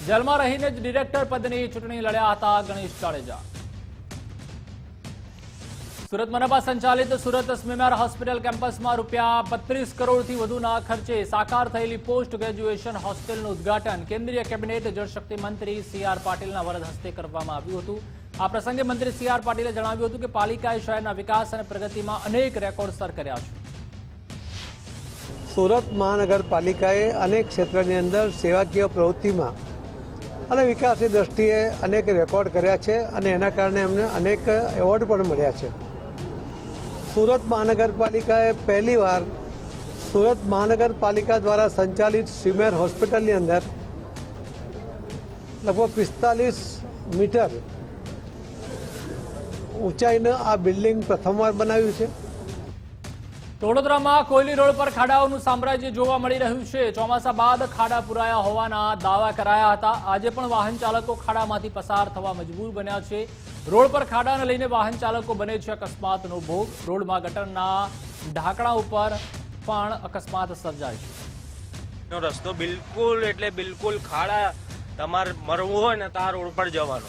[SPEAKER 1] જેલમાં રહીને જ ડિરેક્ટર પદની ચૂંટણી લડ્યા હતા ગણેશ જાડેજા. સુરત મનપા સંચાલિત સુરત સ્મીમેર હોસ્પિટલ કેમ્પસમાં ₹32 કરોડથી વધુના ખર્ચે સાકાર થયેલી પોસ્ટ ગ્રેજ્યુએશન હોસ્ટેલનું ઉદ્ઘાટન કેન્દ્રીય કેબિનેટ જળશક્તિ મંત્રી CR પાટીલના વરદ હસ્તે કરવામાં આવ્યું હતું. આ પ્રસંગે મંત્રી CR પાટીલે જણાવ્યું હતું કે પાલિકાએ શહેરના વિકાસ અને પ્રગતિમાં અનેક રેકોર્ડ સર કર્યા છે.
[SPEAKER 13] સુરત મહાનગરપાલિકાએ અનેક ક્ષેત્રની અંદર સેવાકીય પ્રવૃત્તિમાં અને વિકાસની દ્રષ્ટિએ અનેક રેકોર્ડ કર્યા છે અને એના કારણે અમને અનેક એવોર્ડ પણ મળ્યા છે. સુરત મહાનગરપાલિકાએ પહેલીવાર સુરત મહાનગરપાલિકા દ્વારા સંચાલિત સ્મીમેર હોસ્પિટલની અંદર લગભગ 45 મીટર ઊંચાઈનું આ બિલ્ડિંગ પ્રથમવાર બનાવ્યું છે.
[SPEAKER 5] વડોદરામાં કોયલી રોડ પર ખાડાઓનું સામ્રાજ્ય જોવા મળી રહ્યું છે. ચોમાસા બાદ ખાડા પુરાયા હોવાના દાવા કરાયા હતા. આજે પણ વાહન ચાલકો ખાડામાંથી પસાર થવા મજબૂર બન્યા છે. રોડ પર ખાડાને લઈને વાહન ચાલકો બને છે અકસ્માતનો ભોગ. રોડમાં ગટરના ઢાંકણા ઉપર પણ અકસ્માત સર્જાય છે.
[SPEAKER 6] રસ્તો બિલકુલ એટલે બિલકુલ ખાડા, તમારે મરવું હોય ને તો આ રોડ પર જવાનો.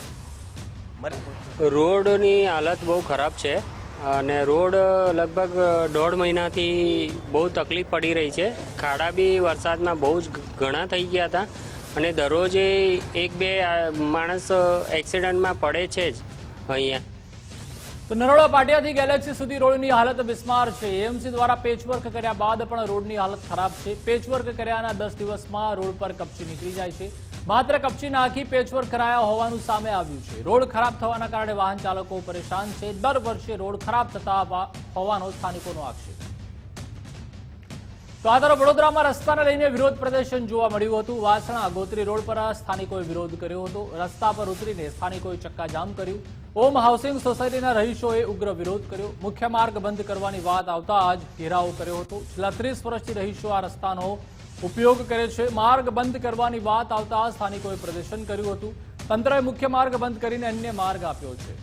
[SPEAKER 7] રોડની હાલત બહુ ખરાબ છે અને રોડ લગભગ 1.5 મહિનાથી બહુ તકલીફ પડી રહી છે. ખાડા બી વરસાદમાં બહુ જ ઘણા થઈ ગયા હતા અને દરરોજ 1-2 માણસ એક્સિડન્ટમાં પડે છે જ અહીંયા.
[SPEAKER 5] તો નરોડા પાટિયાથી ગેલેક્સી સુધી રોડની હાલત બિસ્માર છે. એએમસી દ્વારા પેચવર્ક કર્યા બાદ પણ રોડની હાલત ખરાબ છે. પેચવર્ક કર્યાના 10 દિવસમાં રોડ પર કપચી નીકળી જાય છે. માત્ર કપચી નાખી પેચવર્ક કરાયા હોવાનું સામે આવ્યું છે. રોડ ખરાબ થવાના કારણે વાહન ચાલકો પરેશાન છે. દર વર્ષે રોડ ખરાબ થતા હોવાનો સ્થાનિકોનો આક્ષેપ. તો આ તરફ વડોદરામાં રસ્તાને લઈને વિરોધ પ્રદર્શન જોવા મળ્યું હતું. વાસણા ગોત્રી રોડ પર સ્થાનિકોએ વિરોધ કર્યો હતો. રસ્તા પર ઉતરીને સ્થાનિકોએ ચક્કાજામ કર્યું. ઓમ હાઉસિંગ સોસાયટીના રહીશોએ ઉગ્ર વિરોધ કર્યો. મુખ્ય માર્ગ બંધ કરવાની વાત આવતા જ ઘેરાવો કર્યો હતો. છેલ્લા 30 વર્ષથી રહીશો આ રસ્તાનો ઉપયોગ કરે છે. માર્ગ બંધ કરવાની વાત આવતા સ્થાનિકોએ પ્રદર્શન કર્યું હતું. તંત્રએ મુખ્ય માર્ગ બંધ કરીને અન્ય માર્ગ આપ્યો છે.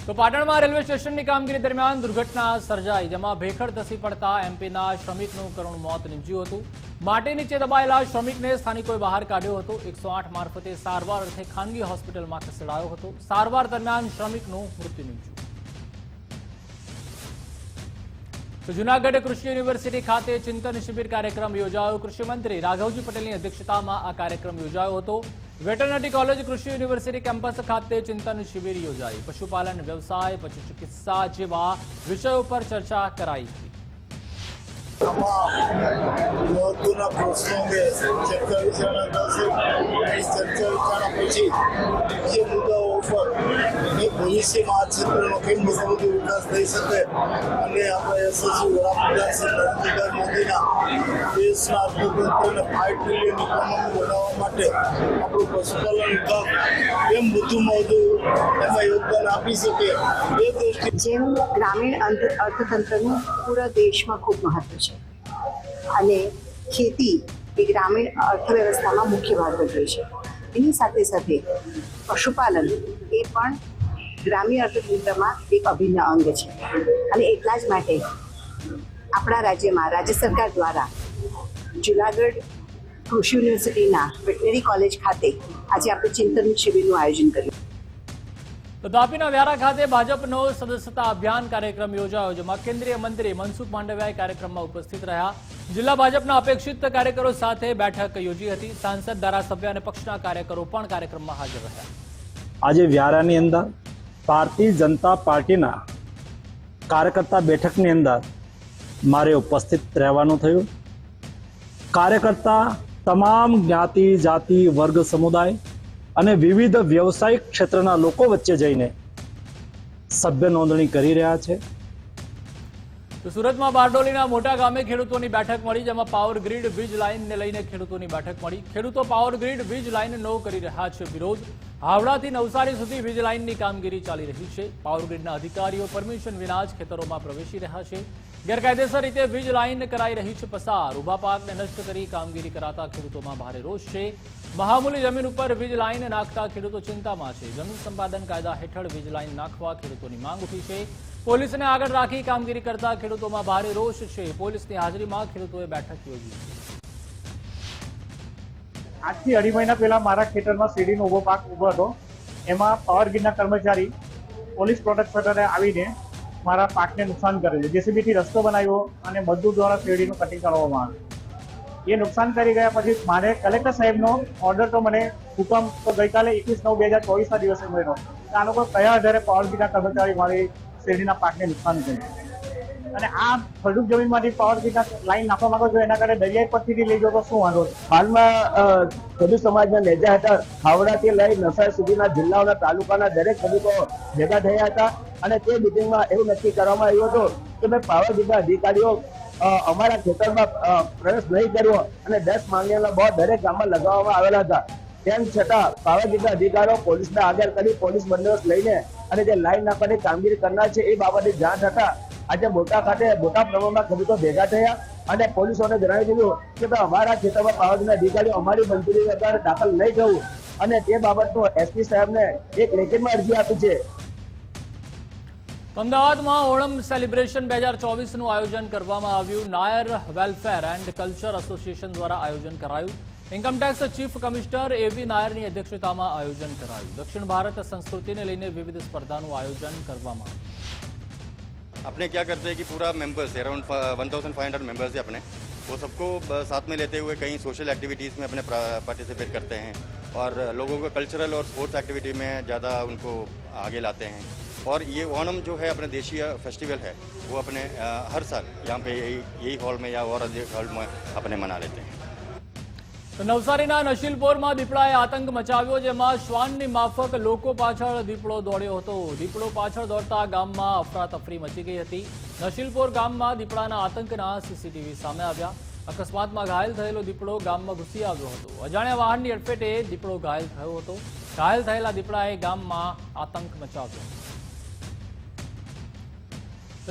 [SPEAKER 5] તો પાટણમાં રેલવે સ્ટેશનની કામગીરી દરમિયાન દુર્ઘટના સર્જાઈ, જેમાં ભેખડ ધસી પડતા એમપીના શ્રમિકનું કરુણ મોત નીપજ્યું હતું. માટી નીચે દબાયેલા શ્રમિકને સ્થાનિકોએ બહાર કાઢ્યો હતો. 108 મારફતે સારવાર અર્થે ખાનગી હોસ્પિટલમાં ખસેડાયો હતો. સારવાર દરમિયાન શ્રમિકનું મૃત્યુ નીપજ્યું. તો જૂનાગઢ કૃષિ યુનિવર્સિટી ખાતે ચિંતન શિબિર કાર્યક્રમ યોજાયો. કૃષિ મંત્રી રાઘવજી પટેલની અધ્યક્ષતામાં આ કાર્યક્રમ યોજાયો હતો. વેટરનરી કોલેજ કૃષિ યુનિવર્સિટી કેમ્પસ ખાતે ચિંતન શિબિર યોજાઈ. પશુપાલન, વ્યવસાય, પશુ ચિકિત્સા જેવા વિષયો પર ચર્ચા કરાઈ હતી.
[SPEAKER 8] મહત્વના પ્રશ્નો અંગે ચર્ચા વિચારણા થશે. ચર્ચા વિચારણા પછી જે મુદ્દાઓ ઉપર ભવિષ્યમાં આ ક્ષેત્રનો કેમ બધો વિકાસ થઈ શકે અને આપણે યશસ્વી વડાપ્રધાન શ્રી નરેન્દ્રભાઈ મોદીના દેશના અર્થતંત્રને 5 ટ્રિલિયન ઇકોનોમી બનાવવા માટે આપણું પશુપાલન વિભાગ કેમ વધુમાં વધુ એમાં યોગદાન આપી શકે એ દ્રષ્ટિ.
[SPEAKER 9] જેમ ગ્રામીણ અર્થતંત્રનું પૂરા દેશમાં ખૂબ મહત્વ છે અને ખેતી એ ગ્રામીણ અર્થવ્યવસ્થામાં મુખ્ય ભાગ ભજવે છે. એની સાથે સાથે પશુપાલન એ પણ ગ્રામીણ અર્થતંત્રમાં એક અભિન્ન અંગ છે અને એટલા જ માટે આપણા રાજ્યમાં રાજ્ય સરકાર દ્વારા જૂનાગઢ કૃષિ યુનિવર્સિટીના વેટરનરી કોલેજ ખાતે આજે આપણે ચિંતન શિબિરનું આયોજન કર્યું.
[SPEAKER 5] તો તાપીના વ્યારા ખાતે ભાજપનો સદસ્યતા અભિયાન કાર્યક્રમ યોજાયો, જેમાં કેન્દ્રીય મંત્રી મનસુખ માંડવિયા કાર્યક્રમમાં ઉપસ્થિત રહ્યા. જિલ્લા ભાજપના અપેક્ષિત કાર્યકરો સાથે બેઠક યોજી હતી. સાંસદ, ધારાસભ્ય અને પક્ષના કાર્યકરો પણ કાર્યક્રમમાં હાજર રહ્યા.
[SPEAKER 26] આજે વ્યારાની અંદર ભારતીય જનતા પાર્ટીના કાર્યકર્તા બેઠકની અંદર મારે ઉપસ્થિત રહેવાનું થયું. કાર્યકર્તા તમામ જ્ઞાતિ, જાતિ, વર્ગ, સમુદાય અને વિવિધ વ્યવસાયિક ક્ષેત્રના લોકો વચ્ચે જઈને સભ્ય નોંધણી કરી રહ્યા છે.
[SPEAKER 5] તો સુરતમાં બારડોલીના મોટા ગામે ખેડૂતોની બેઠક મળી, જેમાં પાવર ગ્રીડ વીજ લાઇનને લઈને ખેડૂતોની બેઠક મળી. ખેડૂતો પાવર ગ્રીડ વીજ લાઇનનો કરી રહ્યા છે વિરોધ. હાવડાથી નવસારી સુધી વીજ લાઇનની કામગીરી ચાલી રહી છે. પાવર ગ્રીડના અધિકારીઓ પરમિશન વિના જ ખેતરોમાં પ્રવેશી રહ્યા છે. ગેરકાયદેસર રીતે વીજ લાઇન કરાઈ રહી છે પસાર. ઉભા પાકને નષ્ટ કરી કામગીરી કરાતા ખેડૂતોમાં ભારે રોષ છે. મહામૂલી જમીન ઉપર વીજ લાઇન નાખતા ખેડૂતો ચિંતામાં છે. જમીન સંપાદન કાયદા હેઠળ વીજ લાઇન નાખવા ખેડૂતોની માંગ ઉઠી છે. પોલીસને આગળ રાખી કામગીરી કરતા ખેડૂતોમાં ભારે રોષ છે. પોલીસની હાજરીમાં ખેડૂતોએ બેઠક યોજી છે.
[SPEAKER 27] આજથી 2.5 મહિના પહેલા મારા ખેતરમાં શેરડીનો ઉભો પાક ઉભો હતો. એમાં પાવર ગ્રીડના કર્મચારી પોલીસ પ્રોટેક્ટરે આવીને મારા પાકને નુકસાન કરેલું. જેસીબીથી રસ્તો બનાવ્યો અને મજદૂર દ્વારા શેરડીનું કટિંગ કરવામાં આવ્યું. એ નુકસાન કરી ગયા પછી મારે કલેક્ટર સાહેબનો ઓર્ડર તો મને હુકમ તો ગઈકાલે 21/9/2024ના દિવસે મળ્યો. આ લોકો કયા આધારે પાવર ગ્રીડના કર્મચારી મારી શેરડીના પાકને નુકસાન કર્યું અને આ ફળદ્રુપ જમીનમાંથી પાવર ગ્રીડના લાઈન નાખવા માંગો છો, એના કારણે દરિયાઈ પટ્ટીથી લઈ જાઓ તો શું વાંધો?
[SPEAKER 28] હાલમાં ખેડૂત સમાજના નેજા હેઠળ હાવડાથી લઈ નવસારી સુધીના જિલ્લાઓના તાલુકાના દરેક ખેડૂતો ભેગા થયા હતા અને તે મિટિંગમાં એવું નક્કી કરવામાં આવ્યું હતું કે ભાઈ પાવર ગ્રીડના અધિકારીઓ અમારા ખેતરમાં પ્રવેશ નહીં કર્યો અને 10 માંગણીઓના બોર્ડ દરેક ગામમાં લગાવવામાં આવેલા હતા. તેમ છતાં પાવર ગ્રીડના અધિકારીઓ પોલીસને આગળ કરી પોલીસ બંદોબસ્ત લઈને અને જે લાઈન નાખવાની કામગીરી કરનાર છે એ બાબતે જાણ થતા આજે મોટા ખાતે મોટા પ્રમાણમાં ખેડૂતો ભેગા થયા અને પોલીસોને જણાવી દીધું કે ભાઈ અમારા ખેતરમાં પાવરના અધિકારીઓ અમારી મંજૂરી વગર દાખલ નહીં થવું અને તે બાબતનો એસપી સાહેબને એક લેખિતમાં અરજી આપી છે.
[SPEAKER 5] અમદાવાદમાં ઓણમ સેલિબ્રેશન 2024નું આયોજન કરવામાં આવ્યું. Nair welfare and culture association દ્વારા આયોજન કરાયું. ઇન્કમટેક્સ ચીફ કમિશનર એવી નાયરની અધ્યક્ષતામાં આયોજન કરાયું. દક્ષિણ ભારત સંસ્કૃતિને લઈને વિવિધ સ્પર્ધાનું આયોજન કરવામાં આવ્યું.
[SPEAKER 10] अपने क्या करते हैं कि पूरा मेंबर्स है, अराउंड 1500 मेंबर्स है अपने, वो सबको साथ में लेते हुए कहीं सोशल एक्टिविटीज़ में अपने पार्टिसिपेट करते हैं और लोगों को कल्चरल और स्पोर्ट्स एक्टिविटी में ज़्यादा उनको आगे लाते हैं. और ये ओणम जो है अपने देशीय फेस्टिवल है, वो अपने हर साल यहाँ पे यही हॉल में या और अधिक हॉल में अपने मना लेते हैं.
[SPEAKER 5] નવસારીના નશીલપોરમાં દીપડાએ આતંક મચાવ્યો, જેમાં શ્વાનની માફક લોકો પાછળ દીપડો દોડ્યો હતો. દીપડો પાછળ દોડતા ગામમાં અફરાતફરી મચી ગઈ હતી. નશીલપોર ગામમાં દીપડાના આતંકના સીસીટીવી સામે આવ્યા. અકસ્માતમાં ઘાયલ થયેલો દીપડો ગામમાં ઘૂસી આવ્યો હતો. અજાણ્યા વાહનની અડફેટે દીપડો ઘાયલ થયો હતો. ઘાયલ થયેલા દીપડાએ ગામમાં આતંક મચાવ્યો.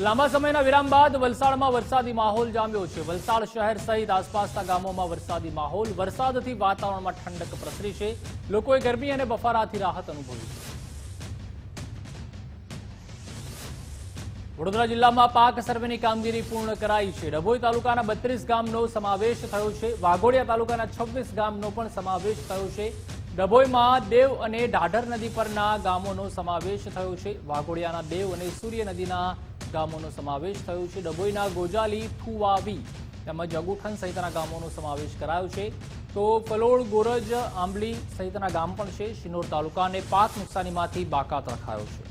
[SPEAKER 5] લાંબા સમયના વિરામ બાદ વલસાડમાં વરસાદી માહોલ જામ્યો છે. વલસાડ શહેર સહિત આસપાસના ગામોમાં વરસાદી માહોલ. વરસાદથી વાતાવરણમાં ઠંડક પ્રસરી છે. લોકોએ ગરમી અને બફારાથી રાહત અનુભવી છે. વડોદરા જિલ્લામાં પાક સર્વેની કામગીરી પૂર્ણ કરાઈ છે. ડભોઈ તાલુકાના 32 ગામનો સમાવેશ થયો છે. વાઘોડિયા તાલુકાના 26 ગામનો પણ સમાવેશ થયો છે. ડભોઈમાં દેવ અને ઢાઢર નદી પરના ગામોનો સમાવેશ થયો છે. વાઘોડિયાના દેવ અને સૂર્ય નદીના ગામોનો સમાવેશ થયો છે. ડભોઈના ગોજાલી, થુવાવી તેમજ અગુઠન સહિતના ગામોનો સમાવેશ કરાયો છે. તો ફલોડ, ગોરજ, આંબલી સહિતના ગામ પણ છે. શિનોર તાલુકાને પાક નુકસાનીમાંથી બાકાત રખાયો છે.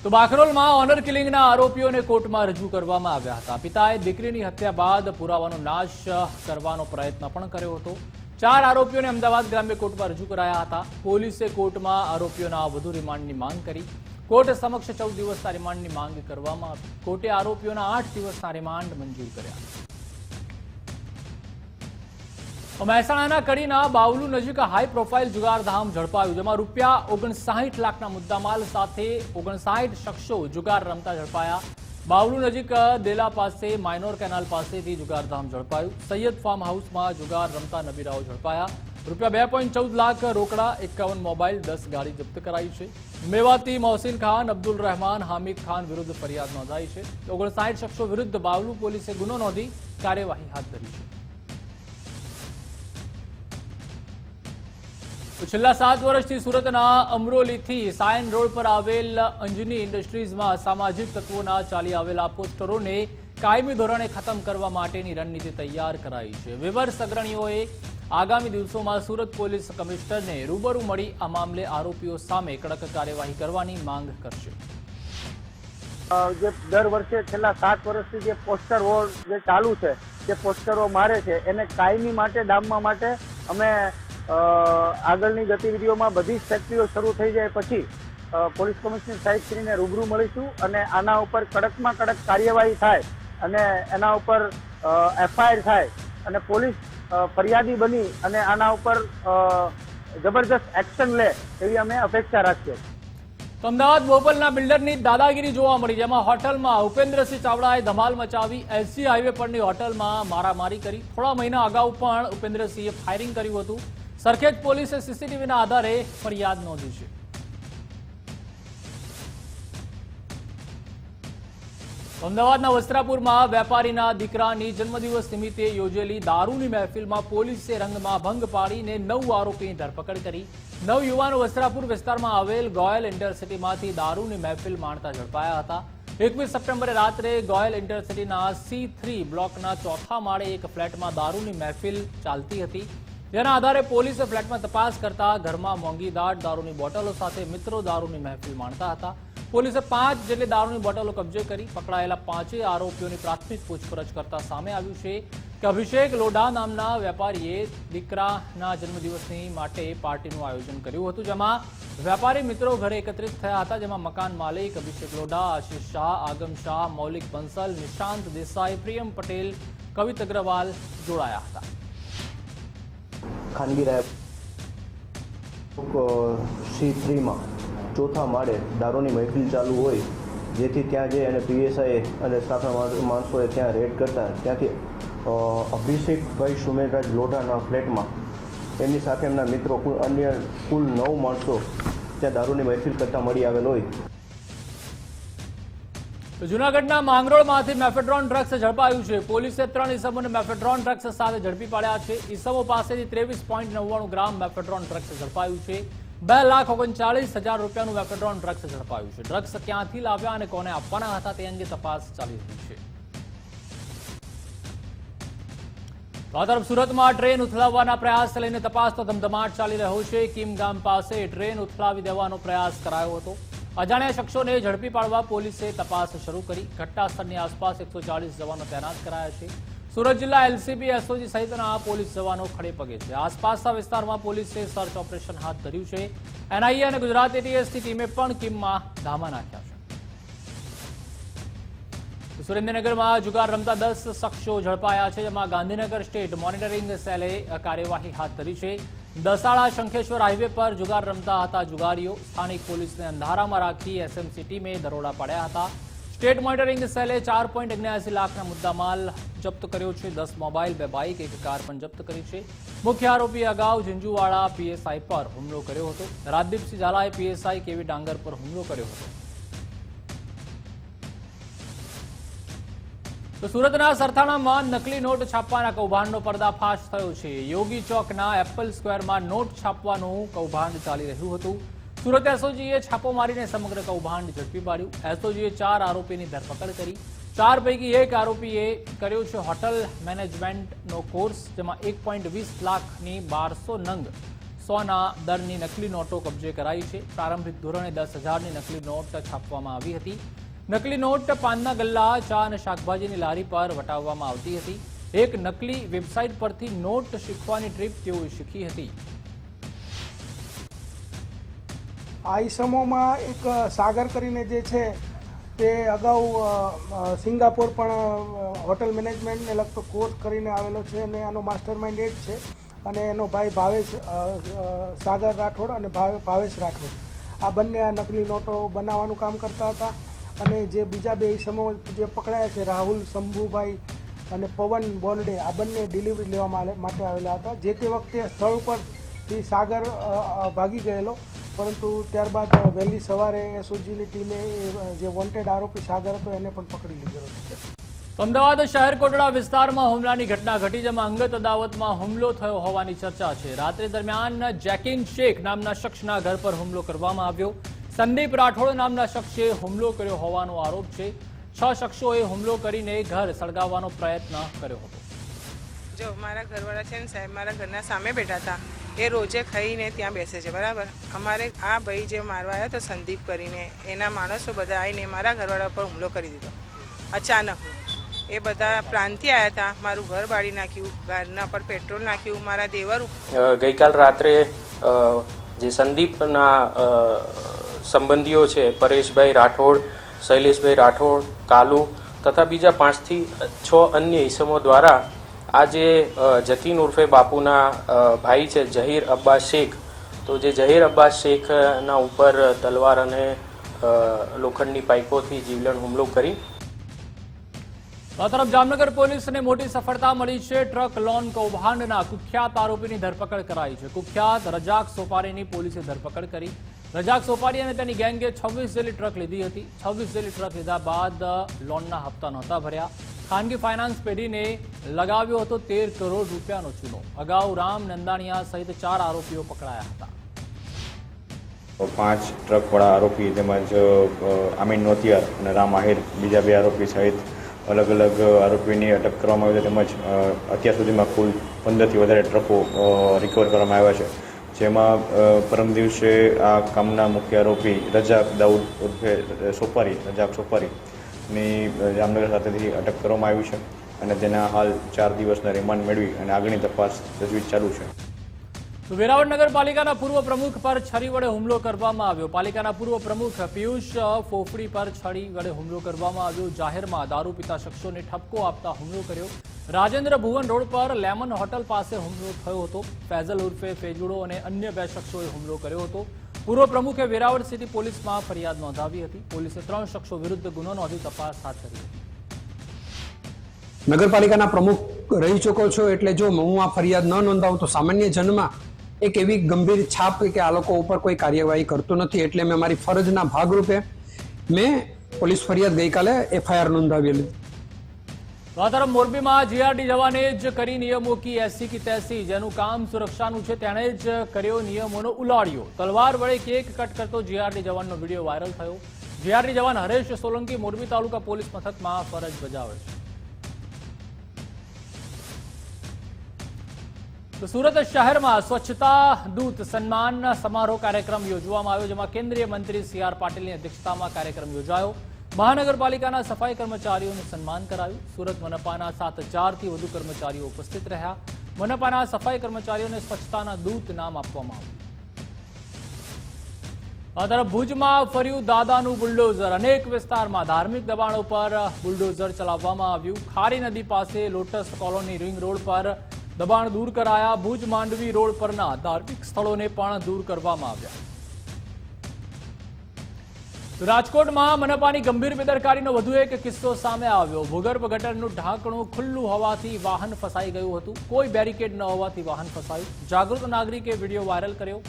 [SPEAKER 5] તો બાકરોલમાં ઓનર કિલિંગના આરોપીઓને કોર્ટમાં રજૂ કરવામાં આવ્યા હતા. પિતાએ દીકરીની હત્યા બાદ પુરાવાનો નાશ કરવાનો પ્રયત્ન પણ કર્યો હતો. 4 આરોપીઓને અમદાવાદ ગ્રામ્ય કોર્ટમાં રજૂ કરાયા હતા. પોલીસે કોર્ટમાં આરોપીઓના વધુ રિમાન્ડની માંગ કરી. કોર્ટ સમક્ષ 14 દિવસના રિમાન્ડની માંગ કરવામાં આવી. કોર્ટે આરોપીઓના 8 દિવસના રિમાન્ડ મંજૂર કર્યા. મહેસાણાના કડીના બાવલુ નજીક હાઈ પ્રોફાઇલ જુગારધામ ઝડપાયું, જેમાં ₹59 લાખના મુદ્દામાલ સાથે 59 શખ્સો જુગાર રમતા ઝડપાયા. બાવલુ નજીક દેલા પાસે માઇનોર કેનાલ પાસેથી જુગારધામ ઝડપાયું. સૈયદ ફાર્મ હાઉસમાં જુગાર રમતા નબીરાઓ ઝડપાયા. ₹2.14 લાખ રોકડા, 51 મોબાઈલ, 10 ગાડી જપ્ત કરાઈ છે. મેવાતી મોહસિન ખાન, અબ્દુલ રહેમાન, હામિદ ખાન વિરુદ્ધ ફરિયાદ નોંધાઈ છે. 59 શખ્સો વિરુદ્ધ બાવલુ પોલીસે ગુનો નોંધી કાર્યવાહી હાથ ધરી છે. છેલ્લા 7 વર્ષથી સુરતના અમરોલીથી સાયન રોડ પર આવેલ અંજની ઇન્ડસ્ટ્રીઝમાં સામાજિક તત્વોના ચાલી આવેલા પોસ્ટરોને કાયમી ધોરણે ખતમ કરવા માટેની રણનીતિ તૈયાર કરાઈ છે. વિવર્સ અગ્રણીઓએ આગામી દિવસોમાં સુરત પોલીસ કમિશનરને રૂબરૂ મળી આ મામલે આરોપીઓ સામે કડક કાર્યવાહી કરવાની માંગ કરશે.
[SPEAKER 28] જે દર વર્ષે છેલ્લા 7 વર્ષથી જે પોસ્ટર વોર જે ચાલુ છે, જે પોસ્ટરો મારે છે, એને કાયમી માટે ડામવા માટે અમે આગળની ગતિવિધિઓમાં બધી જ ફેક્ટરીઓ શરૂ થઈ જાય પછી પોલીસ કમિશનર સાહેબશ્રીને રૂબરૂ મળીશું અને આના ઉપર કડકમાં કડક કાર્યવાહી થાય અને એના ઉપર એફઆઈઆર થાય અને પોલીસ ફરિયાદી બની અને આના ઉપર જબરજસ્ત એક્શન લે એવી અમે અપેક્ષા રાખીએ.
[SPEAKER 5] અમદાવાદ બોપલના બિલ્ડરની દાદાગીરી જોવા મળી, જેમાં હોટલમાં ઉપેન્દ્રસિંહ ચાવડાએ ધમાલ મચાવી. એસજી હાઈવે પરની હોટલમાં મારામારી કરી. થોડા મહિના અગાઉ પણ ઉપેન્દ્રસિંહે ફાયરિંગ કર્યું હતું. સરખેજ પોલીસે સીસીટીવીના આધારે ફરિયાદ નોંધી છે. અમદાવાદના વસ્ત્રાપુરમાં વેપારીના દીકરાની જન્મદિવસ નિમિત્તે યોજેલી દારૂની મહેફિલમાં પોલીસે રંગમાં ભંગ પાડીને 9 આરોપીની ધરપકડ કરી. 9 યુવાનો વસ્ત્રાપુર વિસ્તારમાં આવેલ ગોયલ ઇન્ટરસિટીમાંથી દારૂની મહેફિલ માણતા ઝડપાયા હતા. 21 સપ્ટેમ્બરે રાત્રે ગોયલ ઇન્ટરસિટીના C3 બ્લોકના 4થા માળે એક ફ્લેટમાં દારૂની મહેફિલ ચાલતી હતી. જેના આધારે પોલીસે ફ્લેટમાં તપાસ કરતા ઘરમાં મોંઘીદાટ દારૂની બોટલો સાથે મિત્રો દારૂની મહેફિલ માણતા હતા. પોલીસે 5 જેટલી દારૂની બોટલો કબજે કરી. પકડાયેલા 5 આરોપીઓની પ્રાથમિક પૂછપરછ કરતા સામે આવ્યું છે કે અભિષેક લોઢા નામના વેપારીએ દીકરાના જન્મદિવસની માટે પાર્ટીનું આયોજન કર્યું હતું, જેમાં વેપારી મિત્રો ઘરે એકત્રિત થયા હતા. જેમાં મકાન માલિક અભિષેક લોઢા, આશિષ શાહ, આગમ શાહ, મૌલિક બંસલ, નિશાંત દેસાઈ, પ્રિયમ પટેલ, કવિત અગ્રવાલ જોડાયા હતા.
[SPEAKER 28] ખાનગી
[SPEAKER 11] C3માં ચોથા માળે દારૂની મહેફિલ ચાલુ હોય, જેથી ત્યાં જઈ અને PSI અને સ્ટાફના માણસોએ ત્યાં રેડ કરતા ત્યાંથી અભિષેકભાઈ સુમેરરાજ લોઢાના ફ્લેટમાં એમની સાથે એમના મિત્રો અન્ય કુલ 9 માણસો ત્યાં દારૂની મહેફિલ કરતા મળી આવેલ હોય.
[SPEAKER 5] જૂનાગઢના માંગરોળમાંથી મેફેડ્રોન ડ્રગ્સ ઝડપાયું છે. પોલીસે 3 ઇસમોને મેફેડ્રોન ડ્રગ્સ સાથે ઝડપી પાડ્યા છે. ઇસમો પાસેથી 23.99 ગ્રામ મેફેડ્રોન ડ્રગ્સ ઝડપાયું છે. 2,39,000 રૂપિયાનું મેફેડ્રોન ડ્રગ્સ ઝડપાયું છે. ડ્રગ્સ ક્યાંથી લાવ્યા અને કોને આપવાના હતા તે અંગે તપાસ ચાલી રહી છે. આ તરફ સુરતમાં ટ્રેન ઉથલાવવાના પ્રયાસ લઈને તપાસનો ધમધમાટ ચાલી રહ્યો છે. કીમ ગામ પાસે ટ્રેન ઉથલાવી દેવાનો પ્રયાસ કરાયો હતો. અજાણ્યા શખ્સોને ઝડપી પાડવા પોલીસે તપાસ શરૂ કરી. ઘટના સ્થળની આસપાસ 140 જવાનો તૈનાત કરાયા છે. સુરત જિલ્લા LCB, SOG સહિતના પોલીસ જવાનો ખડે પગે છે. આસપાસના વિસ્તારમાં પોલીસે સર્ચ ઓપરેશન હાથ ધર્યું છે. NIA અને ગુજરાત ATSની ટીમે પણ કીમમાં ધામા નાખ્યા છે. સુરેન્દ્રનગરમાં જુગાર રમતા 10 શખ્સો ઝડપાયા છે, જેમાં ગાંધીનગર સ્ટેટ મોનિટરિંગ સેલે કાર્યવાહી હાથ ધરી છે. દસાડા શંખેશ્વર હાઈવે પર જુગાર રમતા હતા જુગારીઓ. સ્થાનિક પોલીસને અંધારામાં રાખી SMC ટીમે દરોડા પાડ્યા હતા. સ્ટેટ મોનિટરિંગ સેલે 4.79 લાખના મુદ્દામાલ જપ્ત કર્યો છે. 10 મોબાઈલ, 2 બાઇક, 1 કાર પણ જપ્ત કરી છે. મુખ્ય આરોપી અગાઉ ઝીંઝુવાડા PSI પર હુમલો કર્યો હતો. રાજદીપસિંહ ઝાલાએ PSI KV ડાંગર પર હુમલો કર્યો હતો. તો સુરતના સરથાણામાં નકલી નોટ છાપવાના કૌભાંડનો પર્દાફાશ થયો છે. યોગી ચોકના એપલ સ્ક્વેરમાં નોટ છાપવાનું કૌભાંડ ચાલી રહ્યું હતું. સુરત SOGએ છાપો મારીને સમગ્ર કૌભાંડ ઝડપી પાડ્યું. SOGએ 4 આરોપીની ધરપકડ કરી. 4 પૈકી 1 આરોપીએ કર્યો છે હોટલ મેનેજમેન્ટનો કોર્સ, જેમાં 1.20 લાખની 1200 નંગ સોના દરની નકલી નોટો કબજે કરાઈ છે. પ્રારંભિક ધોરણે 10,000ની નકલી નોટ છાપવામાં આવી હતી. નકલી નોટ પાનના ગલ્લા, ચા અને શાકભાજીની લારી પર વટાવવામાં આવતી હતી. એક નકલી વેબસાઇટ પરથી નોટ શીખવાની ટ્રીપ તેઓએ શીખી હતી.
[SPEAKER 12] આ ઈસમોમાં એક સાગર કરીને જે છે તે અગાઉ સિંગાપોર પણ હોટલ મેનેજમેન્ટને લગતો કોર્સ કરીને આવેલો છે અને આનો માસ્ટર માઇન્ડ એ જ છે. અને એનો ભાઈ ભાવેશ સાગર રાઠોડ અને ભાવેશ રાઠોડ, આ બંને આ નકલી નોટો બનાવવાનું કામ કરતા હતા. અને જે બીજા 2 ઈસમો જે પકડાયા છે, રાહુલ શંભુભાઈ અને પવન બોલડે, આ બંને ડિલિવરી લેવા માટે આવેલા હતા. જે તે વખતે સ્થળ ઉપરથી સાગર ભાગી ગયેલો, પરંતુ ત્યારબાદ વહેલી સવારે SOGની ટીમે જે વોન્ટેડ આરોપી સાગર હતો એને પણ પકડી લીધેલો છે.
[SPEAKER 5] અમદાવાદ શહેર કોટડા વિસ્તારમાં હુમલાની ઘટના ઘટી, જેમાં અંગત અદાવતમાં હુમલો થયો હોવાની ચર્ચા છે. રાત્રિ દરમિયાન જેકિન શેખ નામના શખ્સના ઘર પર હુમલો કરવામાં આવ્યો. સંદીપ રાઠોડ નામના શખ્સે હુમલો કર્યો હોવાનો આરોપ છે. 6 શખ્સોએ હુમલો કરીને ઘર સળગાવવાનો પ્રયત્ન કર્યો હતો.
[SPEAKER 14] જો મારા ઘરવાળા છે ને સાહેબ, મારા ઘરના સામે બેઠા હતા. એ રોજે ખાઈને ત્યાં બેસે છે, બરાબર. અમારે આ ભાઈ જે મારવા આવ્યા તો સંદીપ કરીને, એના માણસો બધા આવીને મારા ઘરવાળા પર હુમલો કરી દીધો અચાનક. એ બધા પ્લાનથી આવ્યા હતા. મારું ઘર બાળી નાખ્યું, ઘરના પર પેટ્રોલ નાખ્યું, મારા દેવર.
[SPEAKER 15] ગઈકાલ રાત્રે જે સંદીપના સંબંધીઓ છે, પરેશભાઈ રાઠોડ, શૈલેષભાઈ રાઠોડ, કાલુ તથા બીજા 5 થી 6 અન્ય ઈસમો દ્વારા આ જે જતીન ઉર્ફે બાપુના ભાઈ છે જહીર અબ્બાસ શેખ, તો જે જહીર અબ્બાસ શેખના ઉપર તલવાર અને લોખંડની પાઇપોથી જીવલેણ હુમલો કરી.
[SPEAKER 5] આ તરફ જામનગર પોલીસને મોટી સફળતા મળી છે. ટ્રક લોન કૌભાંડના કુખ્યાત આરોપીની ધરપકડ કરાઈ છે. કુખ્યાત રજાક સોપારીની પોલીસે ધરપકડ કરી. રજાક સોપારી અને તેની ગેંગે 26 જેટલી ટ્રક લીધી હતી. 26 જેટલી ટ્રક લીધા બાદ લોનના હપ્તા નહોતા ભર્યા. ખાનગી ફાઇનાન્સ પેઢીને લગાવ્યો હતો 13 કરોડ રૂપિયાનો ચૂનો. અગાઉ રામ નંદાણીયા સહિત 4 આરોપીઓ પકડાયા હતા.
[SPEAKER 16] 5 ટ્રકવાળા આરોપી તેમજ આમીન નોતિયાર અને રામ આહિર, બીજા 2 આરોપી સહિત અલગ અલગ આરોપીની અટક કરવામાં આવી છે. તેમજ અત્યાર સુધીમાં કુલ 15 થી વધારે ટ્રકો રિકવર કરવામાં આવ્યા છે. જેમાં પરમ દિવસે આ કામના મુખ્ય આરોપી રજાક દાઉદ ઉર્ફે રજાક સોપારીની જામનગર ખાતેથી અટક કરવામાં આવી છે અને તેના હાલ 4 દિવસના રિમાન્ડ મેળવી અને આગળની તપાસ તજવીજ ચાલુ છે.
[SPEAKER 5] તો વેરાવળ નગરપાલિકાના પૂર્વ પ્રમુખ પર છરી વડે હુમલો કરવામાં આવ્યો. પાલિકાના પૂર્વ પ્રમુખ પિયુષ ફોફડી પર છરી વડે હુમલો કરવામાં આવ્યો. જાહેરમાં દારૂ પીતા શખ્સોને ઠપકો આપતા હુમલો કર્યો. રાજેન્દ્ર ભુવન રોડ પર લેમન હોટલ પાસે હુમલો થયો હતો. ફેઝલ ઉર્ફે ફેજુડો અને અન્ય 2 શખ્સોએ હુમલો કર્યો હતો. પૂર્વ પ્રમુખે વેરાવળ સિટી પોલીસમાં ફરિયાદ નોંધાવી હતી. પોલીસે 3 શખ્સો વિરુદ્ધ ગુનો નોંધી તપાસ હાથ ધરી હતી.
[SPEAKER 25] નગરપાલિકાના પ્રમુખ રહી ચૂકો છો એટલે જો હું આ ફરિયાદ ન નોંધાવું તો સામાન્ય જનમાં એક એવી ગંભીર છાપ કે આ લોકો ઉપર કોઈ કાર્યવાહી કરતો નથી, એટલે મેં મારી ફરજના ભાગરૂપે મેં પોલીસ ફરિયાદ ગઈકાલે FIR નોંધાવેલી.
[SPEAKER 5] તો આ તરફ મોરબીમાં જીઆરડી જવાને જ કરી નિયમો કી એસી કી તૈસી. જેનું કામ સુરક્ષાનું છે તેણે જ કર્યો નિયમોનો ઉલાળ્યો. તલવાર વડે કેક કટ કરતો જીઆરડી જવાનનો વિડીયો વાયરલ થયો. જીઆરડી જવાન હરેશ સોલંકી મોરબી તાલુકા પોલીસ મથકમાં ફરજ બજાવે છે. તો સુરત શહેરમાં સ્વચ્છતા દૂત સન્માન સમારોહ કાર્યક્રમ યોજવામાં આવ્યો, જેમાં કેન્દ્રીય મંત્રી CR પાટીલની અધ્યક્ષતામાં કાર્યક્રમ યોજાયો. મહાનગરપાલિકાના સફાઈ કર્મચારીઓનું સન્માન કરાયું. સુરત મનપાના 7000થી વધુ કર્મચારીઓ ઉપસ્થિત રહ્યા. મનપાના સફાઈ કર્મચારીઓને સ્વચ્છતાના દૂત નામ આપવામાં આવ્યું. આ તરફ ભુજમાં ફર્યું દાદાનું બુલડોઝર. અનેક વિસ્તારમાં ધાર્મિક દબાણો પર બુલડોઝર ચલાવવામાં આવ્યું. ખારી નદી પાસે લોટસ કોલોની રિંગ રોડ પર દબાણ દૂર કરાયા. ભુજ માંડવી રોડ પરના ધાર્મિક સ્થળોને પણ દૂર કરવામાં આવ્યા. રાજકોટમાં મનપાની ગંભીર બેદરકારીનો વધુ એક કિસ્સો સામે આવ્યો. ભૂગર્ભ ગટરનું ઢાંકણું ખુલ્લું હોવાથી વાહન ફસાઈ ગયું હતું. કોઈ બેરિકેડ ન હોવાથી વાહન ફસાયું. જાગૃત નાગરિકે વિડીયો વાયરલ કર્યો.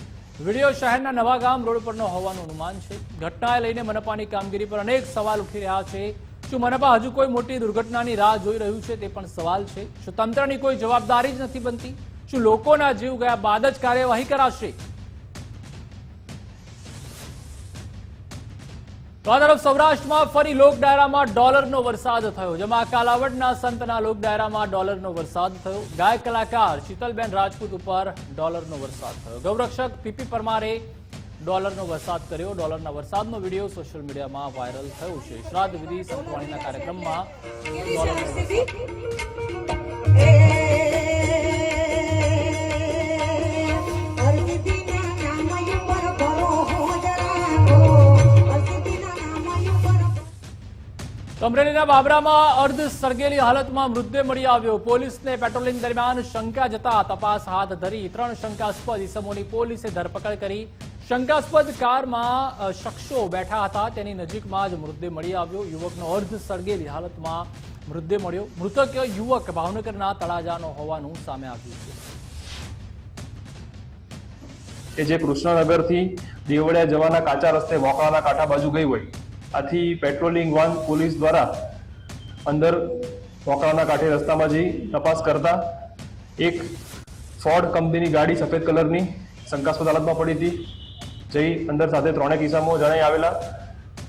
[SPEAKER 5] વિડીયો શહેરના નવાગામ રોડ પરનો હોવાનું અનુમાન છે. ઘટનાને લઈને મનપાની કામગીરી પર અનેક સવાલ ઉઠી રહ્યા છે. શું મનપા હજુ કોઈ મોટી દુર્ઘટનાની રાહ જોઈ રહ્યું છે તે પણ સવાલ છે. શું તંત્રની કોઈ જવાબદારી જ નથી બનતી? શું લોકોના જીવ ગયા બાદ જ કાર્યવાહી કરાશે? તો આ તરફ સૌરાષ્ટ્રમાં ફરી લોક ડાયરામાં ડોલરનો વરસાદ થયો, જેમાં કાલાવડના સંતના લોક ડાયરામાં ડોલરનો વરસાદ થયો. ગાયક કલાકાર શીતલબેન રાજપૂત ઉપર ડોલરનો વરસાદ થયો. ગૌરક્ષક પીપી પરમારે ડોલરનો વરસાદ કર્યો. ડોલરના વરસાદનો વિડીયો સોશિયલ મીડિયામાં વાયરલ થયો છે. શ્રાદ્ધ વિધિ સંતવાણીના કાર્યક્રમમાં ડોલરનો અમરેલીના બાબરામાં અર્ધ સળગેલી હાલતમાં મૃતદેહ મળી આવ્યો. પોલીસને પેટ્રોલિંગ દરમિયાન શંકા જતા તપાસ હાથ ધરી. 3 શંકાસ્પદ ઇસમોની પોલીસે ધરપકડ કરી. શંકાસ્પદ કારમાં શખ્સો બેઠા હતા, તેની નજીકમાં જ મૃતદેહ મળી આવ્યો. યુવકનો અર્ધ સળગેલી હાલતમાં મૃતદેહ મળ્યો. મૃતક યુવક ભાવનગરના તળાજાનો હોવાનું સામે આવ્યું છે.
[SPEAKER 2] કે જે કૃષ્ણનગરથી દેવળિયા જવાના કાચા રસ્તે વોકળાના કાંઠા બાજુ ગઈ હોય, આથી પેટ્રોલિંગ વાન પોલીસ દ્વારા અંદર વોકળાના કાંઠે રસ્તામાં જઈ તપાસ કરતા એક ફોર્ડ કંપનીની ગાડી સફેદ કલરની શંકાસ્પદ હાલતમાં પડી હતી. જઈ અંદર સાથે 3 ઇસમો જણાઈ આવેલા.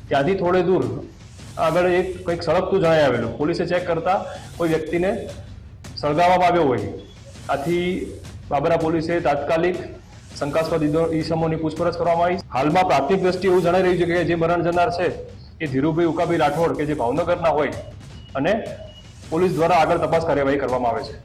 [SPEAKER 2] ત્યાંથી થોડે દૂર આગળ એક કંઈક સળગતું જણાઈ આવેલું. પોલીસે ચેક કરતા કોઈ વ્યક્તિને સળગાવવામાં આવ્યો હોય. આથી બાબરા પોલીસે તાત્કાલિક શંકાસ્પદ ઈસમોની પૂછપરછ કરવામાં આવી. હાલમાં પ્રાથમિક દ્રષ્ટિએ એવું જણાઈ રહ્યું છે કે જે મરણ જનાર છે એ ધીરુભાઈ ઉકાભાઈ રાઠોડ કે જે ભાવનગરના હોય અને પોલીસ દ્વારા આગળ તપાસ કાર્યવાહી કરવામાં આવે છે.